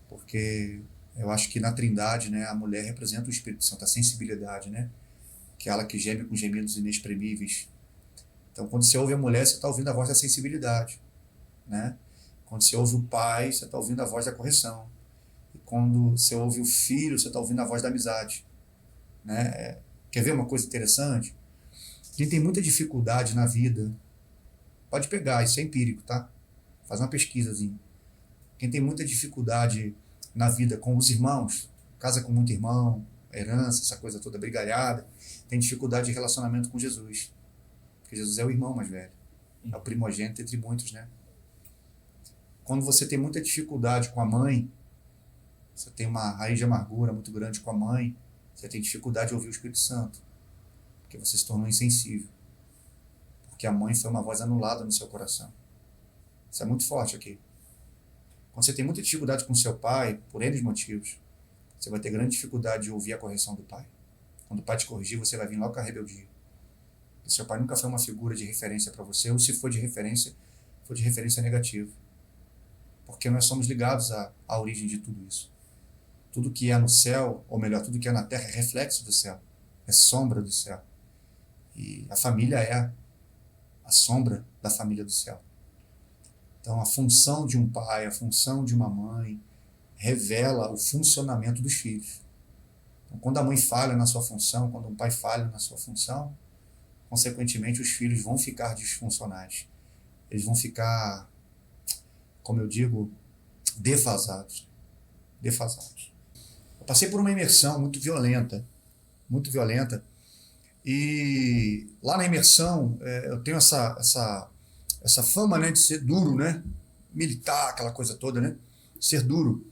Porque eu acho que na Trindade, né, a mulher representa o Espírito Santo, a sensibilidade, né? Aquela que geme com gemidos inexprimíveis. Então, quando você ouve a mulher, você está ouvindo a voz da sensibilidade, né? Quando você ouve o pai, você está ouvindo a voz da correção. E quando você ouve o filho, você está ouvindo a voz da amizade, né? Quer ver uma coisa interessante? Quem tem muita dificuldade na vida, pode pegar, isso é empírico, tá? Faz uma pesquisazinha. Quem tem muita dificuldade na vida com os irmãos, casa com muito irmão, herança, essa coisa toda brigalhada, tem dificuldade de relacionamento com Jesus. Porque Jesus é o irmão mais velho. É o primogênito entre muitos, né? Quando você tem muita dificuldade com a mãe, você tem uma raiz de amargura muito grande com a mãe, você tem dificuldade de ouvir o Espírito Santo, porque você se tornou insensível. Porque a mãe foi uma voz anulada no seu coração. Isso é muito forte aqui. Quando você tem muita dificuldade com seu pai, por N motivos, você vai ter grande dificuldade de ouvir a correção do pai. Quando o pai te corrigir, você vai vir logo com a rebeldia. Porque seu pai nunca foi uma figura de referência para você, ou se for de referência negativa. Porque nós somos ligados à origem de tudo isso. Tudo que é no céu, ou melhor, tudo que é na terra é reflexo do céu, é sombra do céu. E a família é a sombra da família do céu. Então, a função de um pai, a função de uma mãe, revela o funcionamento dos filhos. Então, quando a mãe falha na sua função, quando um pai falha na sua função, consequentemente, os filhos vão ficar disfuncionais. Eles vão ficar, como eu digo, defasados. Defasados. Eu passei por uma imersão muito violenta, e lá na imersão eu tenho essa fama, né, de ser duro, né, militar, aquela coisa toda, né, ser duro.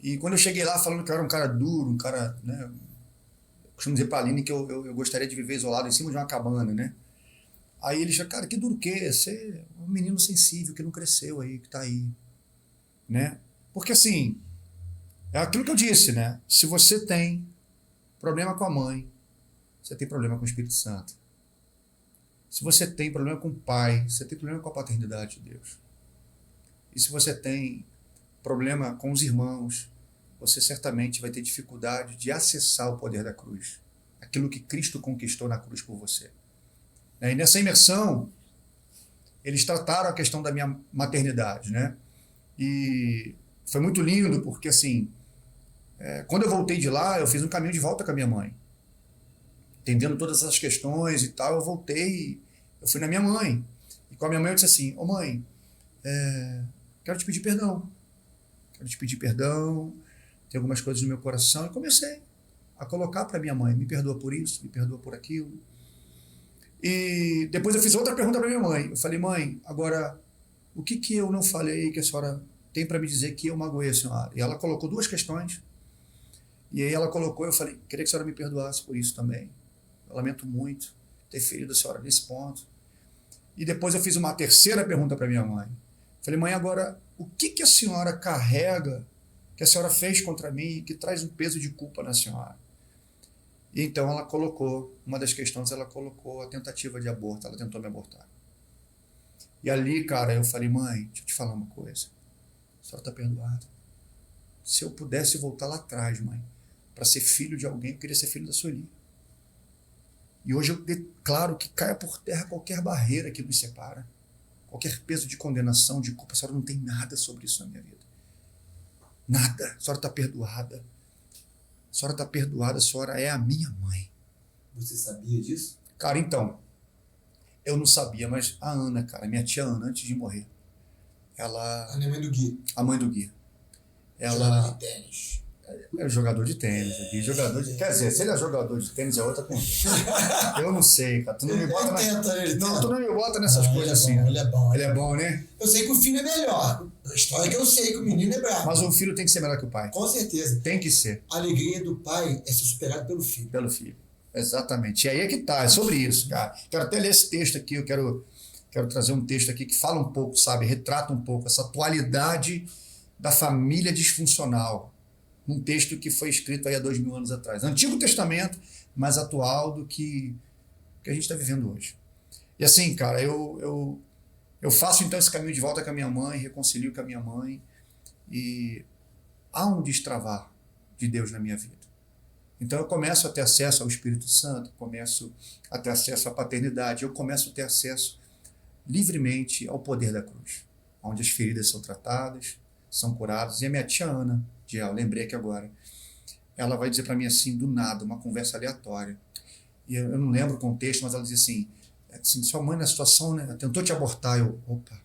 E quando eu cheguei lá falando que eu era um cara duro, um cara, né, eu costumo dizer para a Aline que eu gostaria de viver isolado em cima de uma cabana, né. Aí ele já, cara, que duro o quê? Você é um menino sensível que não cresceu aí, que tá aí, né. Porque assim, é aquilo que eu disse, né, se você tem problema com a mãe, você tem problema com o Espírito Santo. Se você tem problema com o pai, você tem problema com a paternidade de Deus. E se você tem problema com os irmãos, você certamente vai ter dificuldade de acessar o poder da cruz. Aquilo que Cristo conquistou na cruz por você. E nessa imersão, eles trataram a questão da minha maternidade, né? E foi muito lindo, porque assim, quando eu voltei de lá, eu fiz um caminho de volta com a minha mãe. Entendendo todas essas questões e tal, eu voltei, eu fui na minha mãe. E com a minha mãe eu disse assim, ô mãe, quero te pedir perdão. Tem algumas coisas no meu coração. E comecei a colocar para minha mãe, me perdoa por isso, me perdoa por aquilo. E depois eu fiz outra pergunta para minha mãe. Eu falei, mãe, agora, o que eu não falei que a senhora tem para me dizer que eu magoei a senhora? E ela colocou duas questões. E aí ela colocou, eu falei, queria que a senhora me perdoasse por isso também. Eu lamento muito ter ferido a senhora nesse ponto. E depois eu fiz uma terceira pergunta para minha mãe. Falei, mãe, agora, o que a senhora carrega, que a senhora fez contra mim, que traz um peso de culpa na senhora? E então ela colocou, uma das questões, ela colocou a tentativa de aborto, ela tentou me abortar. E ali, cara, eu falei, mãe, deixa eu te falar uma coisa. A senhora está perdoada. Se eu pudesse voltar lá atrás, mãe, para ser filho de alguém, eu queria ser filho da Sueli. E hoje eu declaro que caia por terra qualquer barreira que nos separa, qualquer peso de condenação, de culpa. A senhora não tem nada sobre isso na minha vida. Nada. A senhora está perdoada. A senhora está perdoada, a senhora é a minha mãe. Você sabia disso? Cara, então, eu não sabia, mas a Ana, cara, minha tia Ana, antes de morrer, ela... A mãe do Gui. A mãe do Gui. Ela... de tênis. É jogador de tênis, aqui, quer dizer, se ele é jogador de tênis é outra conversa. Eu não sei, cara. Tu não me bota, tu não me bota nessas coisas assim. Ele é bom. Ele é bom, né? Eu sei que o filho é melhor. A história é que eu sei que o menino é bravo. Mas o filho tem que ser melhor que o pai. Com certeza. Tem que ser. A alegria do pai é ser superado pelo filho. Pelo filho. Exatamente. E aí é que tá, é sobre isso, cara. Quero até ler esse texto aqui, eu quero trazer um texto aqui que fala um pouco, sabe? Retrata um pouco essa atualidade da família disfuncional. Um texto que foi escrito aí há 2000 anos atrás. Antigo Testamento, mais atual do que a gente está vivendo hoje. E assim, cara, eu faço então esse caminho de volta com a minha mãe, reconcilio com a minha mãe, e há um destravar de Deus na minha vida. Então eu começo a ter acesso ao Espírito Santo, começo a ter acesso à paternidade, eu começo a ter acesso livremente ao poder da cruz, onde as feridas são tratadas, são curadas. E a minha tia Ana, eu lembrei aqui agora, ela vai dizer para mim assim, do nada, uma conversa aleatória. E eu não lembro o contexto, mas ela diz assim, sua mãe na situação, né, tentou te abortar. Opa,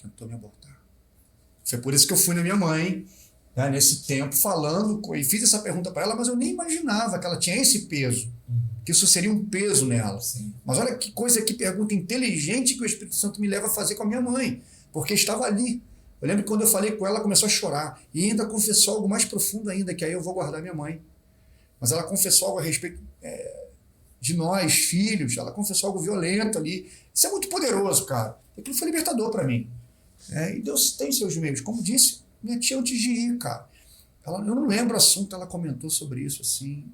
tentou me abortar. Foi por isso que eu fui na minha mãe, né, nesse tempo, falando, e fiz essa pergunta para ela, mas eu nem imaginava que ela tinha esse peso, que isso seria um peso nela. Sim. Mas olha que coisa, que pergunta inteligente que o Espírito Santo me leva a fazer com a minha mãe, porque estava ali. Eu lembro que quando eu falei com ela, ela começou a chorar, e ainda confessou algo mais profundo ainda, que aí eu vou guardar minha mãe. Mas ela confessou algo a respeito de nós, filhos, ela confessou algo violento ali. Isso é muito poderoso, cara. Aquilo foi libertador para mim. E Deus tem seus meios. Como disse minha tia antes de ir, cara. Eu não lembro o assunto, ela comentou sobre isso assim.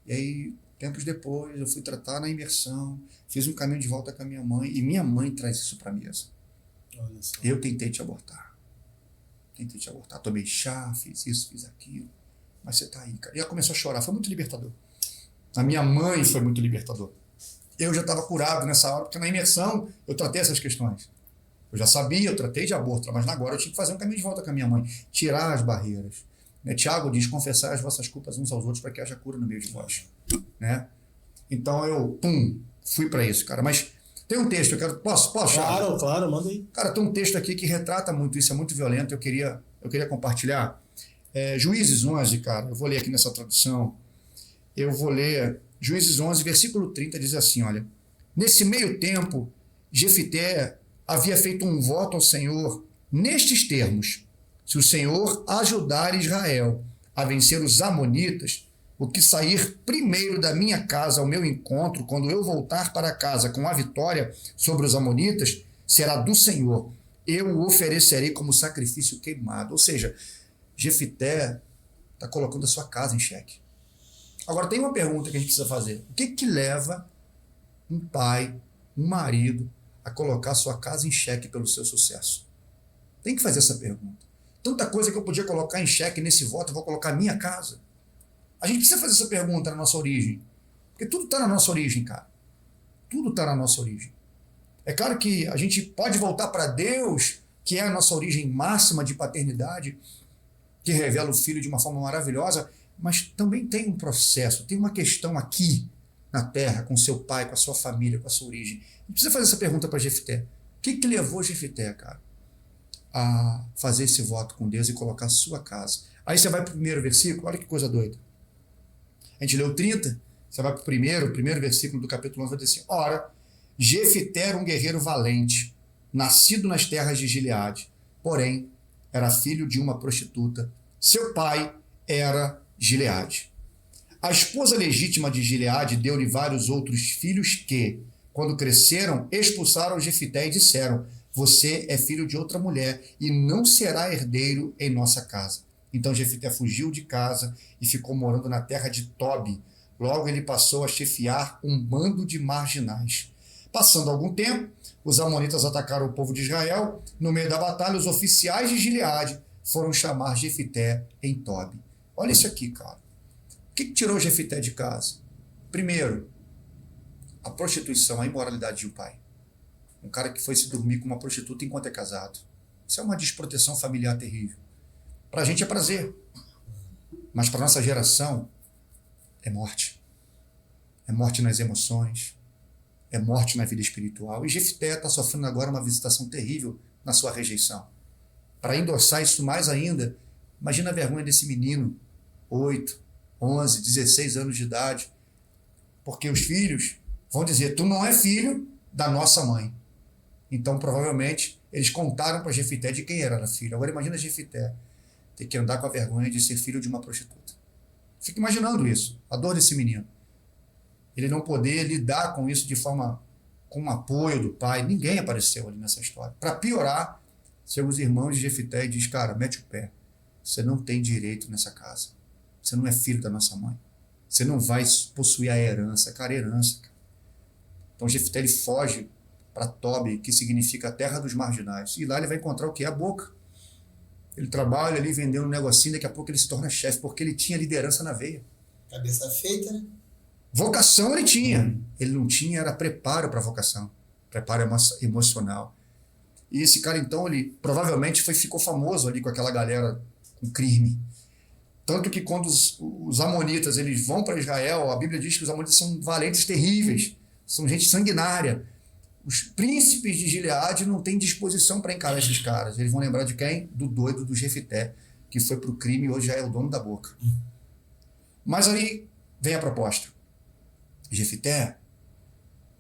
E aí, tempos depois, eu fui tratar na imersão, fiz um caminho de volta com a minha mãe, e minha mãe traz isso para a mesa. Olha só. Eu tentei te abortar. Tomei chá, fiz isso, fiz aquilo. Mas você tá aí, cara. E ela começou a chorar. Foi muito libertador. A minha mãe foi muito libertador. Eu já estava curado nessa hora, porque na imersão eu tratei essas questões. Eu já sabia, eu tratei de aborto, mas agora eu tinha que fazer um caminho de volta com a minha mãe. Tirar as barreiras. Né? Tiago diz, confessar as vossas culpas uns aos outros para que haja cura no meio de vós. Né? Então eu, fui para isso, cara. Mas tem um texto, eu quero... Posso? Claro, manda aí. Cara, tem um texto aqui que retrata muito isso, é muito violento, eu queria compartilhar. Juízes 11, cara, eu vou ler aqui nessa tradução. Eu vou ler Juízes 11, versículo 30, diz assim, olha. Nesse meio tempo, Jefité havia feito um voto ao Senhor nestes termos. Se o Senhor ajudar Israel a vencer os amonitas, o que sair primeiro da minha casa ao meu encontro, quando eu voltar para casa com a vitória sobre os amonitas, será do Senhor. Eu o oferecerei como sacrifício queimado. Ou seja, Jefité está colocando a sua casa em xeque. Agora tem uma pergunta que a gente precisa fazer. O que leva um pai, um marido, a colocar a sua casa em xeque pelo seu sucesso? Tem que fazer essa pergunta. Tanta coisa que eu podia colocar em xeque nesse voto, eu vou colocar a minha casa. A gente precisa fazer essa pergunta na nossa origem. Porque tudo está na nossa origem, cara. Tudo está na nossa origem. É claro que a gente pode voltar para Deus, que é a nossa origem máxima de paternidade, que revela o Filho de uma forma maravilhosa, mas também tem um processo, tem uma questão aqui na Terra, com seu pai, com a sua família, com a sua origem. A gente precisa fazer essa pergunta para Jefité. O que levou Jefité, cara, a fazer esse voto com Deus e colocar a sua casa? Aí você vai para o primeiro versículo, olha que coisa doida. A gente leu 30, você vai para o primeiro versículo do capítulo 11, vai dizer assim, ora, Jefité era um guerreiro valente, nascido nas terras de Gileade, porém, era filho de uma prostituta. Seu pai era Gileade. A esposa legítima de Gileade deu-lhe vários outros filhos que, quando cresceram, expulsaram Jefité e disseram, você é filho de outra mulher e não será herdeiro em nossa casa. Então Jefité fugiu de casa e ficou morando na terra de Tobi. Logo ele passou a chefiar um bando de marginais. Passando algum tempo, os amonitas atacaram o povo de Israel. No meio da batalha, os oficiais de Gileade foram chamar Jefité em Tobi. Olha isso aqui, cara. O que tirou Jefité de casa? Primeiro, a prostituição, a imoralidade de um pai. Um cara que foi se dormir com uma prostituta enquanto é casado. Isso é uma desproteção familiar terrível. Para a gente é prazer, mas para nossa geração é morte. É morte nas emoções, é morte na vida espiritual. E Jefité está sofrendo agora uma visitação terrível na sua rejeição. Para endossar isso mais ainda, imagina a vergonha desse menino, 8, 11, 16 anos de idade, porque os filhos vão dizer, tu não é filho da nossa mãe. Então, provavelmente, eles contaram para Jefité de quem era filho. Agora imagina Jefité ter que andar com a vergonha de ser filho de uma prostituta. Fica imaginando isso, a dor desse menino. Ele não poder lidar com isso de forma, com o apoio do pai. Ninguém apareceu ali nessa história. Para piorar, chegam os irmãos de Jefité e diz, cara, mete o pé. Você não tem direito nessa casa. Você não é filho da nossa mãe. Você não vai possuir a herança. Cara, herança. Cara. Então Jefité ele foge para Tobi, que significa a terra dos marginais. E lá ele vai encontrar o que? A boca. Ele trabalha ali vendendo um negocinho, daqui a pouco ele se torna chefe, porque ele tinha liderança na veia. Cabeça feita, né? Vocação ele tinha. Ele não tinha, era preparo para a vocação. Preparo emocional. E esse cara, então, ele provavelmente ficou famoso ali com aquela galera com crime. Tanto que quando os amonitas eles vão para Israel, a Bíblia diz que os amonitas são valentes terríveis, são gente sanguinária. Os príncipes de Gileade não têm disposição para encarar esses caras. Eles vão lembrar de quem? Do doido do Jefité, que foi pro crime e hoje já é o dono da boca. Mas aí vem a proposta. Jefité,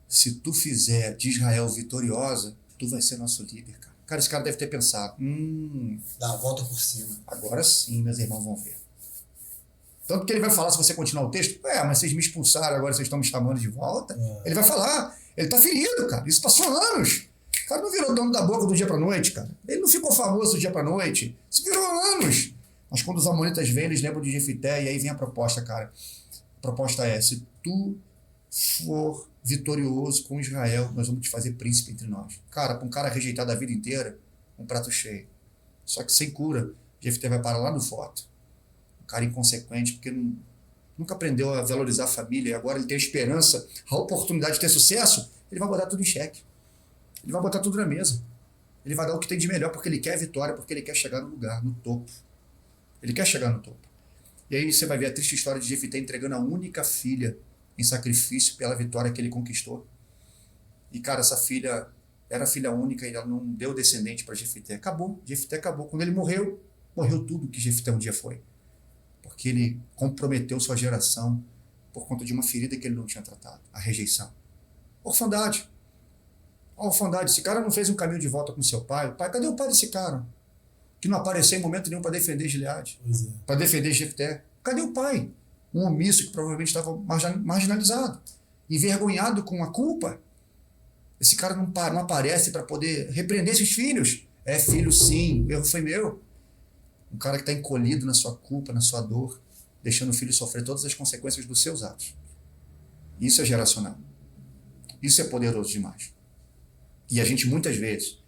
se tu fizer de Israel vitoriosa, tu vai ser nosso líder, cara. Cara, esse cara deve ter pensado, Dá a volta por cima. agora sim meus irmãos vão ver. Tanto que ele vai falar, se você continuar o texto, mas vocês me expulsaram, agora vocês estão me chamando de volta. Ele vai falar, ele tá ferido, cara. Isso passou anos. O cara não virou dono da boca do dia pra noite, cara. Ele não ficou famoso do dia pra noite. Isso virou anos. Mas quando os amonitas vêm, eles lembram de Jefité, e aí vem a proposta, cara. A proposta é, se tu for vitorioso com Israel, nós vamos te fazer príncipe entre nós. Cara, para um cara rejeitado a vida inteira, um prato cheio. Só que sem cura, Jefté vai parar lá no forte. Um cara inconsequente, porque nunca aprendeu a valorizar a família, e agora ele tem a esperança, a oportunidade de ter sucesso, ele vai botar tudo em xeque. Ele vai botar tudo na mesa. Ele vai dar o que tem de melhor, porque ele quer a vitória, porque ele quer chegar no lugar, no topo. Ele quer chegar no topo. E aí você vai ver a triste história de Jefté entregando a única filha em sacrifício pela vitória que ele conquistou. E, cara, essa filha era filha única e ela não deu descendente para Jefté. Acabou. Jefté acabou. Quando ele morreu, morreu tudo que Jefté um dia foi. Porque ele comprometeu sua geração por conta de uma ferida que ele não tinha tratado. A rejeição. Orfandade. A orfandade. Esse cara não fez um caminho de volta com seu pai. Cadê o pai desse cara? Que não apareceu em momento nenhum para defender Gileade. Para defender Jefté. Cadê o pai? Um omisso que provavelmente estava marginalizado, envergonhado com a culpa. Esse cara não aparece para poder repreender esses filhos. É filho sim, o erro foi meu. Um cara que está encolhido na sua culpa, na sua dor, deixando o filho sofrer todas as consequências dos seus atos. Isso é geracional. Isso é poderoso demais. E a gente muitas vezes,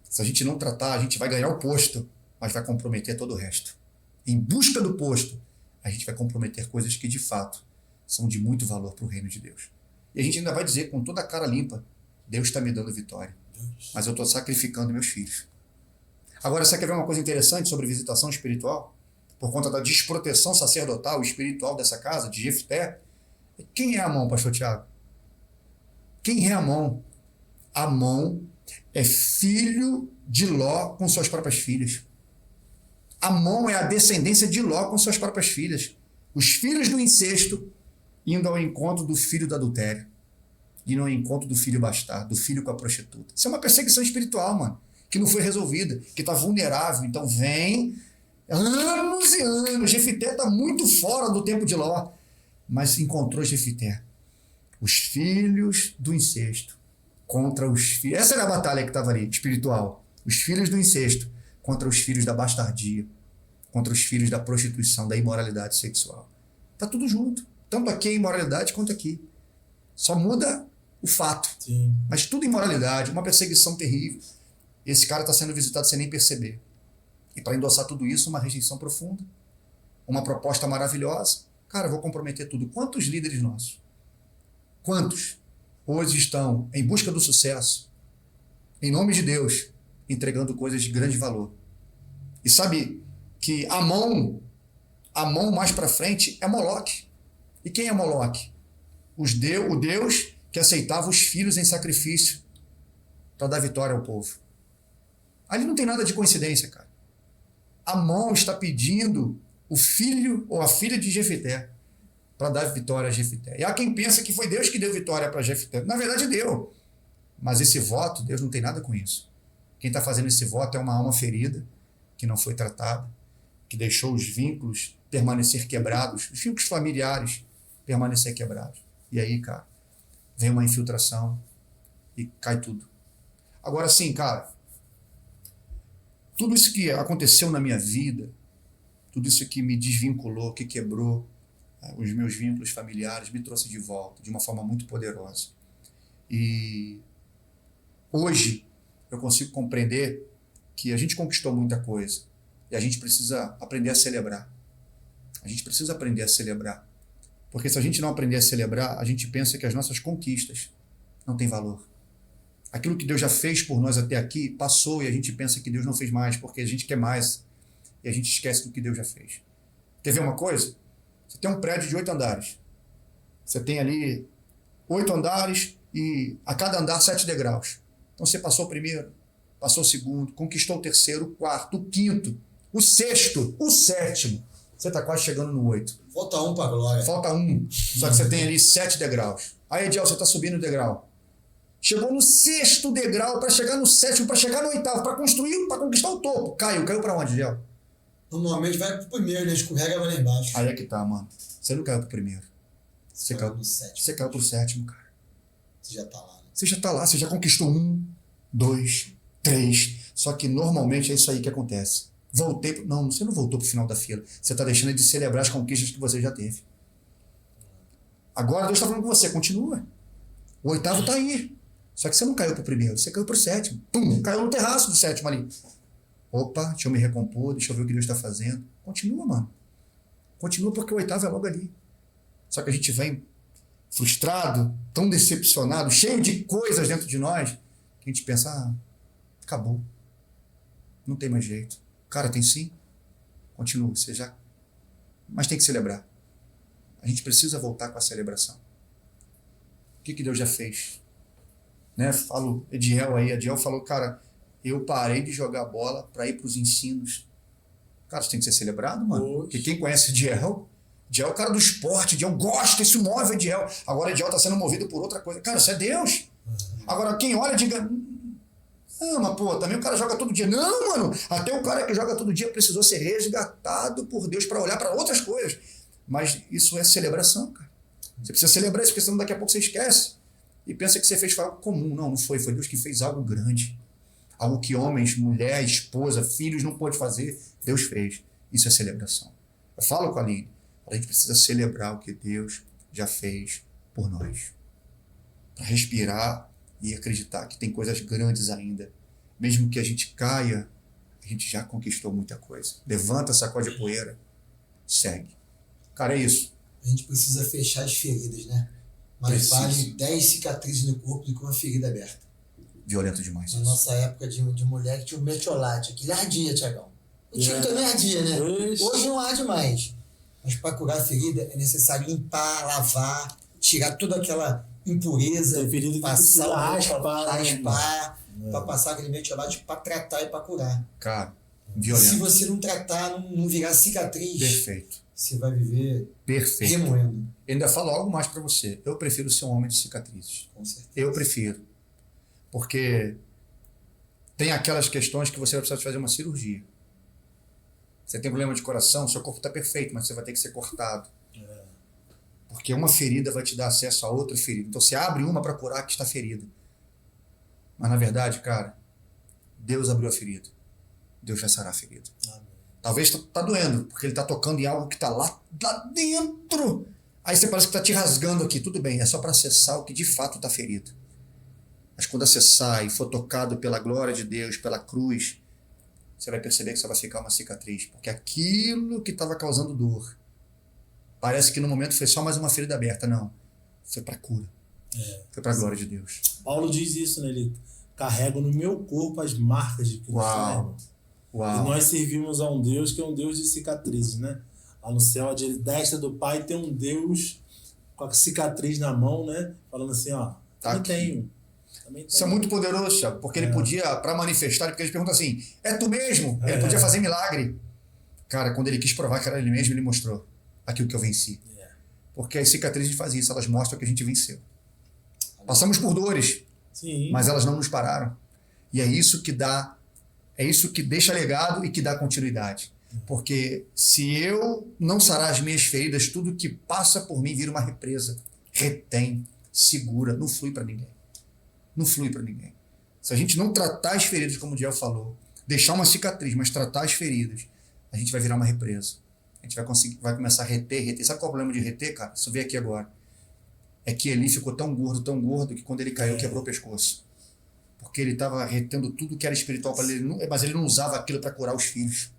se a gente não tratar, a gente vai ganhar o posto, mas vai comprometer todo o resto. Em busca do posto, a gente vai comprometer coisas que, de fato, são de muito valor para o reino de Deus. E a gente ainda vai dizer com toda a cara limpa, Deus está me dando vitória, mas eu estou sacrificando meus filhos. Agora, você quer ver uma coisa interessante sobre visitação espiritual? Por conta da desproteção sacerdotal e espiritual dessa casa, de Jefté, quem é Amon, pastor Tiago? Quem é Amon? Amon é filho de Ló com suas próprias filhas. Amon é a descendência de Ló com suas próprias filhas. Os filhos do incesto indo ao encontro do filho do adultério. Indo ao encontro do filho bastardo, do filho com a prostituta. Isso é uma perseguição espiritual, mano, que não foi resolvida, que está vulnerável. Então vem anos e anos. Jefté está muito fora do tempo de Ló, mas encontrou Jefté. Os filhos do incesto contra os filhos. Essa era a batalha que estava ali, espiritual. Os filhos do incesto contra os filhos da bastardia, contra os filhos da prostituição, da imoralidade sexual. Está tudo junto. Tanto aqui a imoralidade quanto aqui. Só muda o fato. Sim. Mas tudo imoralidade, uma perseguição terrível. Esse cara está sendo visitado sem nem perceber. E para endossar tudo isso, uma rejeição profunda. Uma proposta maravilhosa. Cara, eu vou comprometer tudo. Quantos líderes nossos? Quantos hoje estão em busca do sucesso, em nome de Deus, entregando coisas de grande valor? E sabe que Amon mais para frente é Moloque. E quem é Moloque? O Deus que aceitava os filhos em sacrifício para dar vitória ao povo. Ali não tem nada de coincidência, cara. Amon está pedindo o filho ou a filha de Jefté para dar vitória a Jefté. E há quem pensa que foi Deus que deu vitória para Jefté. Na verdade deu. Mas esse voto, Deus não tem nada com isso. Quem está fazendo esse voto é uma alma ferida, que não foi tratada, que deixou os vínculos permanecer quebrados, os vínculos familiares permanecer quebrados. E aí, cara, vem uma infiltração e cai tudo. Agora sim, cara, tudo isso que aconteceu na minha vida, tudo isso que me desvinculou, que quebrou os meus vínculos familiares, me trouxe de volta de uma forma muito poderosa. E hoje eu consigo compreender que a gente conquistou muita coisa e a gente precisa aprender a celebrar. A gente precisa aprender a celebrar. Porque se a gente não aprender a celebrar, a gente pensa que as nossas conquistas não têm valor. Aquilo que Deus já fez por nós até aqui passou e a gente pensa que Deus não fez mais, porque a gente quer mais e a gente esquece do que Deus já fez. Quer ver uma coisa? Você tem um prédio de 8 andares. Você tem ali 8 andares e a cada andar 7 degraus. Então você passou o primeiro, passou o segundo, conquistou o terceiro, o quarto, o quinto, o sexto, o sétimo. Você está quase chegando no 8. Falta um para glória. Falta um. Só que você tem ali 7 degraus. Aí, Ediel, você está subindo o degrau. Chegou no 6º degrau para chegar no 7º, para chegar no 8º, para construir, para conquistar o topo. Caiu para onde, Ediel? Normalmente vai pro primeiro, né? Escorrega vai lá embaixo. Aí é que tá, mano. Você não caiu pro primeiro. Você caiu no 7º. Você caiu pro 7º, cara. Você já tá lá, né? Você já tá lá, você já conquistou 1, 2, 3. Só que normalmente é isso aí que acontece. Não, você não voltou pro final da fila. Você tá deixando de celebrar as conquistas que você já teve. Agora Deus tá falando com você, continua. O 8º tá aí. Só que você não caiu pro primeiro, você caiu pro 7º. Pum, caiu no terraço do 7º ali. Opa, deixa eu me recompor, deixa eu ver o que Deus está fazendo. Continua, mano. Continua porque o 8º é logo ali. Só que a gente vem frustrado, tão decepcionado, cheio de coisas dentro de nós, que a gente pensa, acabou. Não tem mais jeito. Cara, tem sim. Continua, você já... Mas tem que celebrar. A gente precisa voltar com a celebração. O que Deus já fez? Né? Falo, Ediel falou, cara, eu parei de jogar bola para ir para os ensinos. Cara, isso tem que ser celebrado, mano. Porque quem conhece Ediel é o cara do esporte, Ediel gosta, isso move Ediel. Agora Ediel está sendo movido por outra coisa. Cara, isso é Deus. Agora, quem olha, diga... Não, mas pô, também o cara joga todo dia. Não, mano, até o cara que joga todo dia precisou ser resgatado por Deus para olhar para outras coisas. Mas isso é celebração, cara. Você precisa celebrar isso, porque senão daqui a pouco você esquece. E pensa que você fez algo comum. Não foi. Foi Deus que fez algo grande. Algo que homens, mulher, esposa, filhos não pôde fazer, Deus fez. Isso é celebração. Eu falo com a Aline, a gente precisa celebrar o que Deus já fez por nós. Para respirar e acreditar que tem coisas grandes ainda. Mesmo que a gente caia, a gente já conquistou muita coisa. Levanta, sacode a poeira, segue. Cara, é isso. A gente precisa fechar as feridas, né? Mas vale 10 cicatrizes no corpo do que uma ferida aberta. Violento demais. Na nossa época de mulher que tinha o metiolate, aquele ardia, Tiagão. O time também ardia, né? Hoje não arde mais. Mas para curar a ferida é necessário limpar, lavar, tirar toda aquela impureza, passar, raspar, para passar aquele metiolate para tratar e para curar. Cara, violento. Se você não tratar, não virar cicatriz, perfeito, você vai viver perfeito, remoendo. Eu ainda falo algo mais para você. Eu prefiro ser um homem de cicatrizes. Com certeza. Eu prefiro. Porque tem aquelas questões que você vai precisar de fazer uma cirurgia. Você tem problema de coração, seu corpo está perfeito, mas você vai ter que ser cortado. Porque uma ferida vai te dar acesso a outra ferida. Então você abre uma para curar a que está ferida. Mas na verdade, cara, Deus abriu a ferida. Deus vai sarar a ferida. Amém. Talvez tá doendo, porque ele está tocando em algo que está lá dentro. Aí você parece que está te rasgando aqui. Tudo bem, é só para acessar o que de fato está ferido. Mas quando acessar e for tocado pela glória de Deus, pela cruz, você vai perceber que só vai ficar uma cicatriz. Porque aquilo que estava causando dor, parece que no momento foi só mais uma ferida aberta. Não, foi para cura. Foi para a glória de Deus. Paulo diz isso, né? Ele carrega no meu corpo as marcas de Cristo. Uau. Uau. E nós servimos a um Deus que é um Deus de cicatrizes, né? Lá no céu, à destra do Pai, tem um Deus com a cicatriz na mão, né? Falando assim, ó, tá, tenho. Isso é muito poderoso, Thiago, porque ele podia, para manifestar, porque ele pergunta assim, é tu mesmo? Ele podia fazer milagre. Cara, quando ele quis provar que era ele mesmo, ele mostrou aquilo que eu venci. Porque as cicatrizes fazem isso, elas mostram que a gente venceu. Passamos por dores, sim, mas elas não nos pararam. E é isso que dá, é isso que deixa legado e que dá continuidade. Porque se eu não sarar as minhas feridas, tudo que passa por mim vira uma represa. Retém, segura, não flui para ninguém. Não flui para ninguém. Se a gente não tratar as feridas, como o Diel falou, deixar uma cicatriz, mas tratar as feridas, a gente vai virar uma represa. A gente vai começar a reter. Sabe qual é o problema de reter, cara? Você vê aqui agora. É que Eli ficou tão gordo, que quando ele caiu, quebrou o pescoço. Porque ele estava retendo tudo que era espiritual para ele, mas ele não usava aquilo para curar os filhos.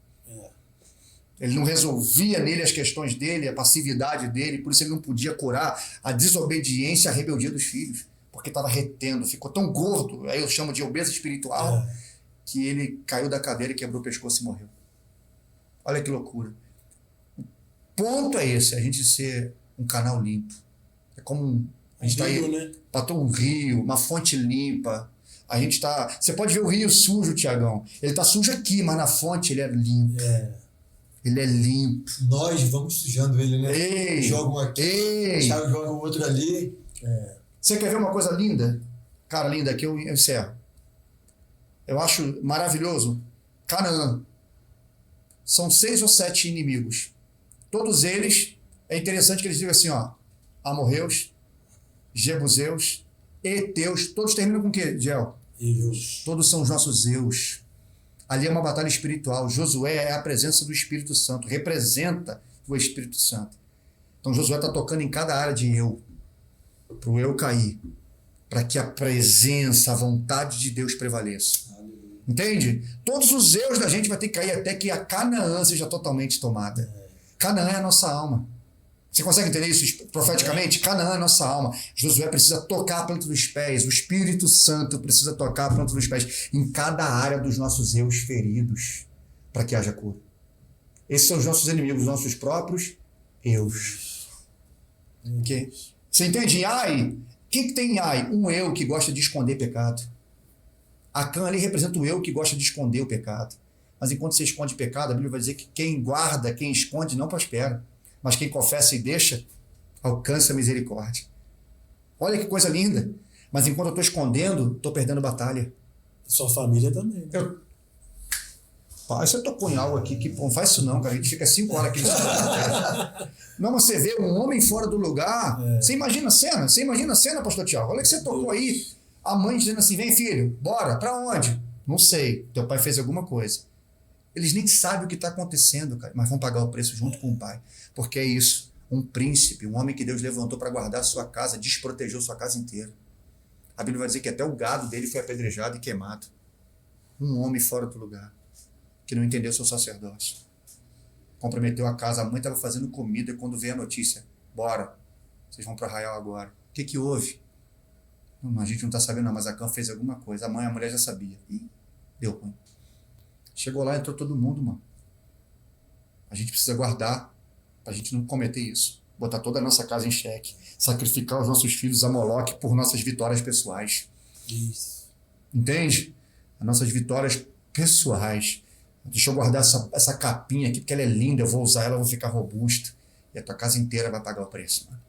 Ele não resolvia nele as questões dele, a passividade dele, por isso ele não podia curar a desobediência, a rebeldia dos filhos. Porque estava retendo, ficou tão gordo, aí eu chamo de obesa espiritual, que ele caiu da cadeira e quebrou o pescoço e morreu. Olha que loucura. O ponto é esse, a gente ser um canal limpo. É como A gente tá Rio, aí, né? botou um rio, uma fonte limpa. A gente tá. Você pode ver o rio sujo, Tiagão. Ele tá sujo aqui, mas na fonte ele é limpo. Ele é limpo. Nós vamos sujando ele, né? Ei! Jogam aqui, Ei! Thiago joga o outro ali. Você quer ver uma coisa linda? Cara, linda, aqui eu encerro. Eu acho maravilhoso. Canaã. São 6 ou 7 inimigos. Todos eles, é interessante que eles digam assim, ó. Amorreus, Jebuseus, Eteus, todos terminam com o quê, Gel? Deus. Todos são os nossos eus. Ali é uma batalha espiritual. Josué é a presença do Espírito Santo, representa o Espírito Santo. Então Josué está tocando em cada área de eu, para o eu cair, para que a presença, a vontade de Deus prevaleça. Entende? Todos os eus da gente vai ter que cair até que a Canaã seja totalmente tomada. Canaã é a nossa alma. Você consegue entender isso profeticamente? Canaã é a nossa alma. Josué precisa tocar a planta dos pés. O Espírito Santo precisa tocar a planta dos pés em cada área dos nossos eus feridos para que haja cura. Esses são os nossos inimigos, os nossos próprios eus. Okay? Você entende? Em Ai, o que tem em Ai? Um eu que gosta de esconder pecado. Acã ali representa o eu que gosta de esconder o pecado. Mas enquanto você esconde pecado, a Bíblia vai dizer que quem guarda, quem esconde, não prospera. Mas quem confessa e deixa, alcança a misericórdia. Olha que coisa linda. Mas enquanto eu estou escondendo, estou perdendo batalha. Sua família também. Pai, você tocou em algo aqui que não faz isso não, cara. A gente fica 5 horas aqui. Não, você vê um homem fora do lugar. Você imagina a cena? Você imagina a cena, pastor Tiago? Olha que você tocou aí. A mãe dizendo assim, vem filho, bora. Pra onde? Não sei. Teu pai fez alguma coisa. Eles nem sabem o que está acontecendo, cara, mas vão pagar o preço junto com o pai. Porque é isso. Um príncipe, um homem que Deus levantou para guardar a sua casa, desprotegeu sua casa inteira. A Bíblia vai dizer que até o gado dele foi apedrejado e queimado. Um homem fora do lugar, que não entendeu seu sacerdócio. Comprometeu a casa, a mãe estava fazendo comida quando veio a notícia. Bora, vocês vão para o arraial agora. O que houve? A gente não está sabendo não, mas Acã fez alguma coisa. A mulher já sabia. Ih, deu ruim. Chegou lá, entrou todo mundo, mano. A gente precisa guardar pra gente não cometer isso. Botar toda a nossa casa em xeque. Sacrificar os nossos filhos a Moloque por nossas vitórias pessoais. Isso. Entende? As nossas vitórias pessoais. Deixa eu guardar essa capinha aqui, porque ela é linda, eu vou usar ela, eu vou ficar robusta. E a tua casa inteira vai pagar o preço, mano.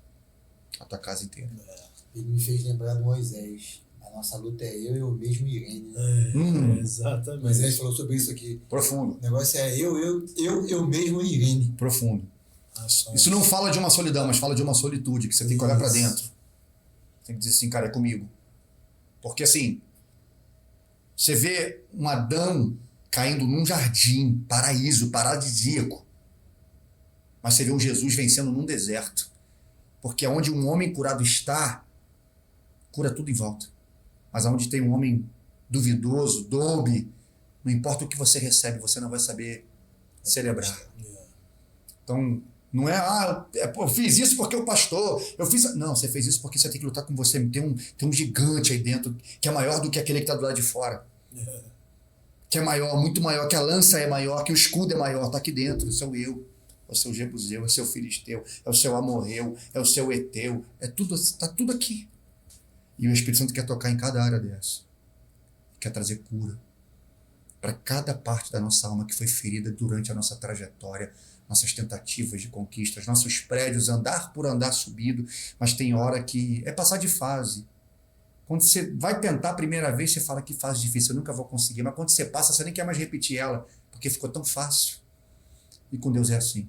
A tua casa inteira. Ele me fez lembrar do Moisés. A nossa luta é eu mesmo e Irene. Né? Exatamente. Moisés falou sobre isso aqui. Profundo. O negócio é eu mesmo e Irene. Profundo. Isso não fala de uma solidão, mas fala de uma solitude, que você tem que olhar para dentro. Tem que dizer assim, cara, é comigo. Porque assim, você vê um Adão caindo num jardim, paraíso, paradisíaco. Mas você vê um Jesus vencendo num deserto. Porque onde um homem curado está, cura tudo em volta. Mas onde tem um homem duvidoso, doube, não importa o que você recebe, você não vai saber celebrar. Então, não é, eu fiz isso porque o pastor, Não, você fez isso porque você tem que lutar com você. Tem um gigante aí dentro, que é maior do que aquele que está do lado de fora. Que é maior, muito maior, que a lança é maior, que o escudo é maior, está aqui dentro, esse é o eu. É o seu Jebuseu, é o seu Filisteu, é o seu Amorreu, é o seu Eteu, está tudo aqui. E o Espírito Santo quer tocar em cada área dessa. Quer trazer cura para cada parte da nossa alma que foi ferida durante a nossa trajetória, nossas tentativas de conquistas, nossos prédios, andar por andar subido, mas tem hora que é passar de fase. Quando você vai tentar a primeira vez, você fala que fase difícil, eu nunca vou conseguir, mas quando você passa, você nem quer mais repetir ela, porque ficou tão fácil. E com Deus é assim.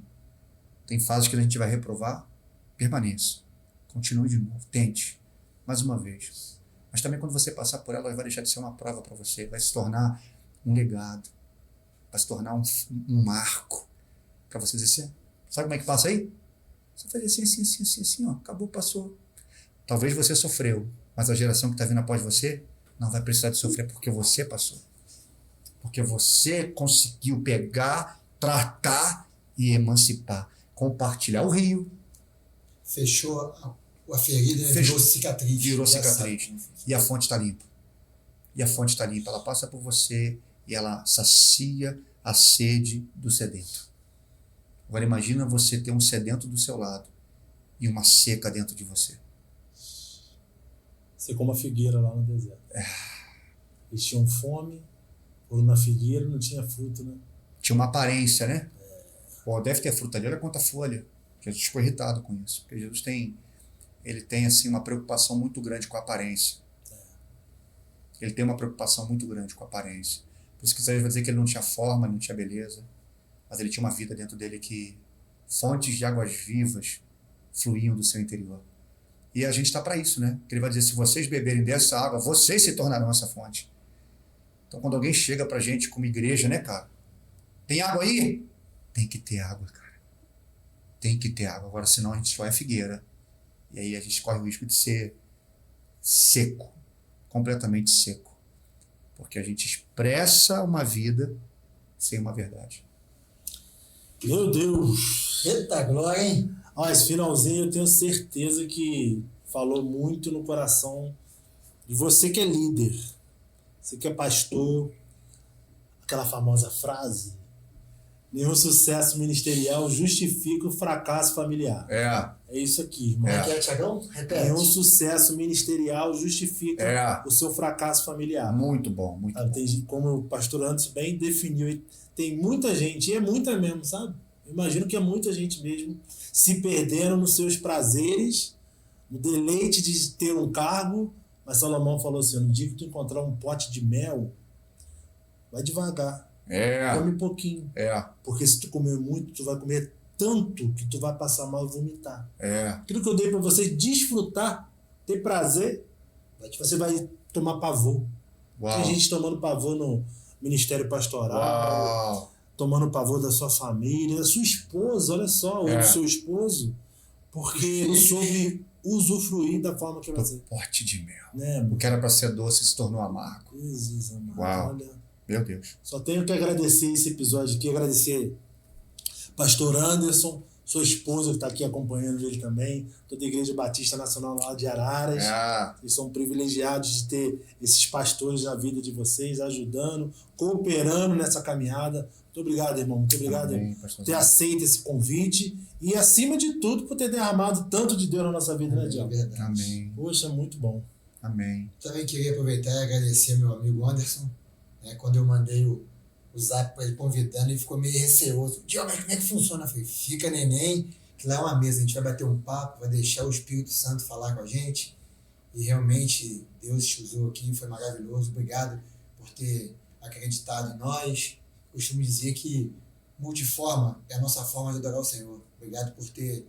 Tem fases que a gente vai reprovar, permaneça. Continue de novo, tente. Mais uma vez. Mas também quando você passar por ela, vai deixar de ser uma prova para você. Vai se tornar um legado. Vai se tornar um marco. Para você dizer assim, sabe como é que passa aí? Você faz assim, ó. Acabou, passou. Talvez você sofreu, mas a geração que está vindo após você não vai precisar de sofrer porque você passou. Porque você conseguiu pegar, tratar e emancipar. Compartilhar o rio. Fechou a ferida, virou cicatriz. Virou cicatriz. E a fonte está limpa. E a fonte está limpa. Ela passa por você e ela sacia a sede do sedento. Agora imagina você ter um sedento do seu lado e uma seca dentro de você. Ser como a figueira lá no deserto. Eles tinham fome, foram na figueira, não tinha fruto, né? Tinha uma aparência, né? Pô, deve ter fruta ali, olha quanta folha. Jesus ficou irritado com isso. Porque Jesus ele tem assim, uma preocupação muito grande com a aparência. Ele tem uma preocupação muito grande com a aparência. Por isso que Isaías vai dizer que ele não tinha forma, não tinha beleza, mas ele tinha uma vida dentro dele que fontes de águas vivas fluíam do seu interior. E a gente está para isso, né? Que ele vai dizer, se vocês beberem dessa água, vocês se tornarão essa fonte. Então, quando alguém chega pra gente como igreja, né, cara? Tem água aí? Tem que ter água, cara. Tem que ter água. Agora, senão a gente só é figueira. E aí a gente corre o risco de ser seco. Completamente seco. Porque a gente expressa uma vida sem uma verdade. Meu Deus! Eita glória, hein? Ó, esse finalzinho eu tenho certeza que falou muito no coração de você que é líder, você que é pastor. Aquela famosa frase: nenhum sucesso ministerial justifica o fracasso familiar. É isso aqui, irmão. Como é que é, Tiagão? Repete. Nenhum sucesso ministerial justifica o seu fracasso familiar. Muito bom, muito bom. Tem, como o pastor Anderson bem definiu, tem muita gente, e é muita mesmo, sabe? Eu imagino que é muita gente mesmo se perdendo nos seus prazeres, no deleite de ter um cargo. Mas Salomão falou assim: no dia que tu encontrar um pote de mel, vai devagar. Come pouquinho. Porque se tu comer muito, tu vai comer tanto que tu vai passar mal e vomitar. Aquilo que eu dei para você desfrutar, ter prazer, você vai tomar pavor. Tem gente tomando pavor no ministério pastoral, tomando pavor da sua família, da sua esposa, olha só, ou do seu esposo, porque não soube usufruir da forma que vai ser. Pote de mel. Né, o que era para ser doce se tornou amargo. Jesus amado. Olha, meu Deus. Só tenho que agradecer esse episódio aqui, agradecer pastor Anderson, sua esposa que está aqui acompanhando ele também, toda a Igreja Batista Nacional lá de Araras. Vocês são privilegiados de ter esses pastores na vida de vocês, ajudando, cooperando nessa caminhada. Muito obrigado, irmão. Muito obrigado por ter aceito esse convite e, acima de tudo, por ter derramado tanto de Deus na nossa vida, né, Diabo? Amém. Poxa, muito bom. Amém. Também queria aproveitar e agradecer meu amigo Anderson. Quando eu mandei o zap para ele convidando, ele ficou meio receoso. Diogo, mas como é que funciona? Eu falei, fica neném, que lá é uma mesa, a gente vai bater um papo, vai deixar o Espírito Santo falar com a gente. E realmente Deus te usou aqui, foi maravilhoso. Obrigado por ter acreditado em nós. Costumo dizer que multiforma é a nossa forma de adorar o Senhor. Obrigado por ter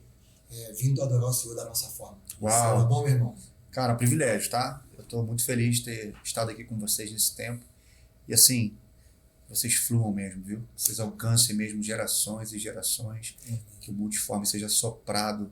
vindo adorar o Senhor da nossa forma. Tá bom, meu irmão? Cara, privilégio, tá? Eu estou muito feliz de ter estado aqui com vocês nesse tempo. E assim, vocês fluam mesmo, viu? Vocês alcancem mesmo gerações e gerações. Que o multiforme seja soprado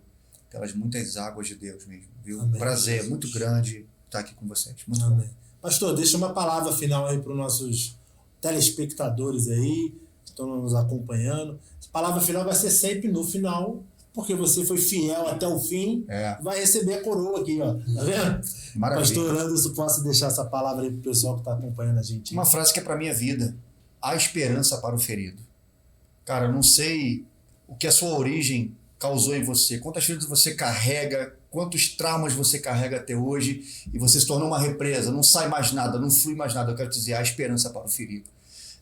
pelas muitas águas de Deus mesmo, viu? Amém. Prazer muito grande estar aqui com vocês. Muito Amém. bom. Pastor, deixa uma palavra final aí para os nossos telespectadores aí que estão nos acompanhando. A palavra final vai ser sempre no final, porque você foi fiel até o fim, vai receber a coroa aqui, ó. Tá vendo? Maravilha. Pastor Anderson, posso deixar essa palavra aí pro pessoal que está acompanhando a gente? Uma frase que é para minha vida: há esperança para o ferido. Cara, eu não sei o que a sua origem causou em você, quantas feridas você carrega, quantos traumas você carrega até hoje, e você se tornou uma represa, não sai mais nada, não flui mais nada. Eu quero te dizer, há esperança para o ferido.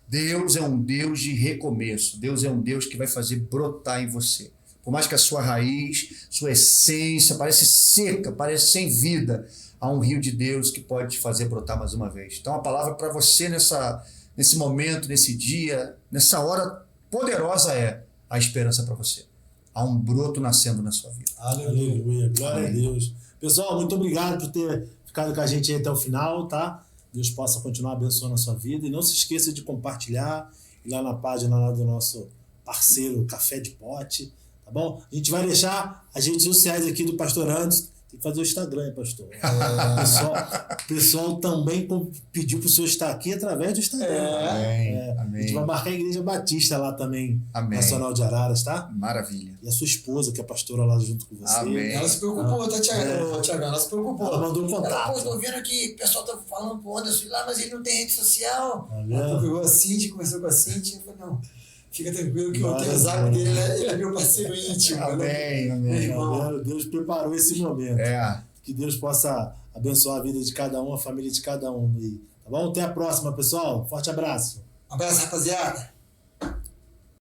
Deus é um Deus de recomeço. Deus é um Deus que vai fazer brotar em você. Por mais que a sua raiz, sua essência parece seca, parece sem vida, há um rio de Deus que pode te fazer brotar mais uma vez. Então a palavra para você nesse momento, nesse dia, nessa hora poderosa é a esperança para você. Há um broto nascendo na sua vida. Aleluia. Glória a Deus. Pessoal, muito obrigado por ter ficado com a gente aí até o final, tá? Deus possa continuar abençoando a sua vida. E não se esqueça de compartilhar, ir lá na página lá do nosso parceiro Café de Pote, tá bom? A gente vai deixar as redes sociais aqui do Pastor Anderson. Tem que fazer o Instagram, pastor. O pessoal também pediu para o senhor estar aqui através do Instagram. Amém. A gente vai marcar a Igreja Batista lá também, Amém. Nacional de Araras, tá? Maravilha. E a sua esposa, que é pastora lá junto com você. Amém. Ela se preocupou, tá, Tiagão? Ela se preocupou. Ela mandou um contato. Pô, tô vendo que o pessoal tá falando pro Anderson lá, mas ele não tem rede social. Tá vendo? Ela procurou a Cintia, conversou com a Cintia. Eu falei, não, fica tranquilo que eu tenho o Glória zap a Deus. dele, ele é meu parceiro íntimo. Amém. Meu Amém. irmão. Deus preparou esse momento. Que Deus possa abençoar a vida de cada um, a família de cada um. Tá bom? Até a próxima, pessoal. Forte abraço. Abraço, rapaziada.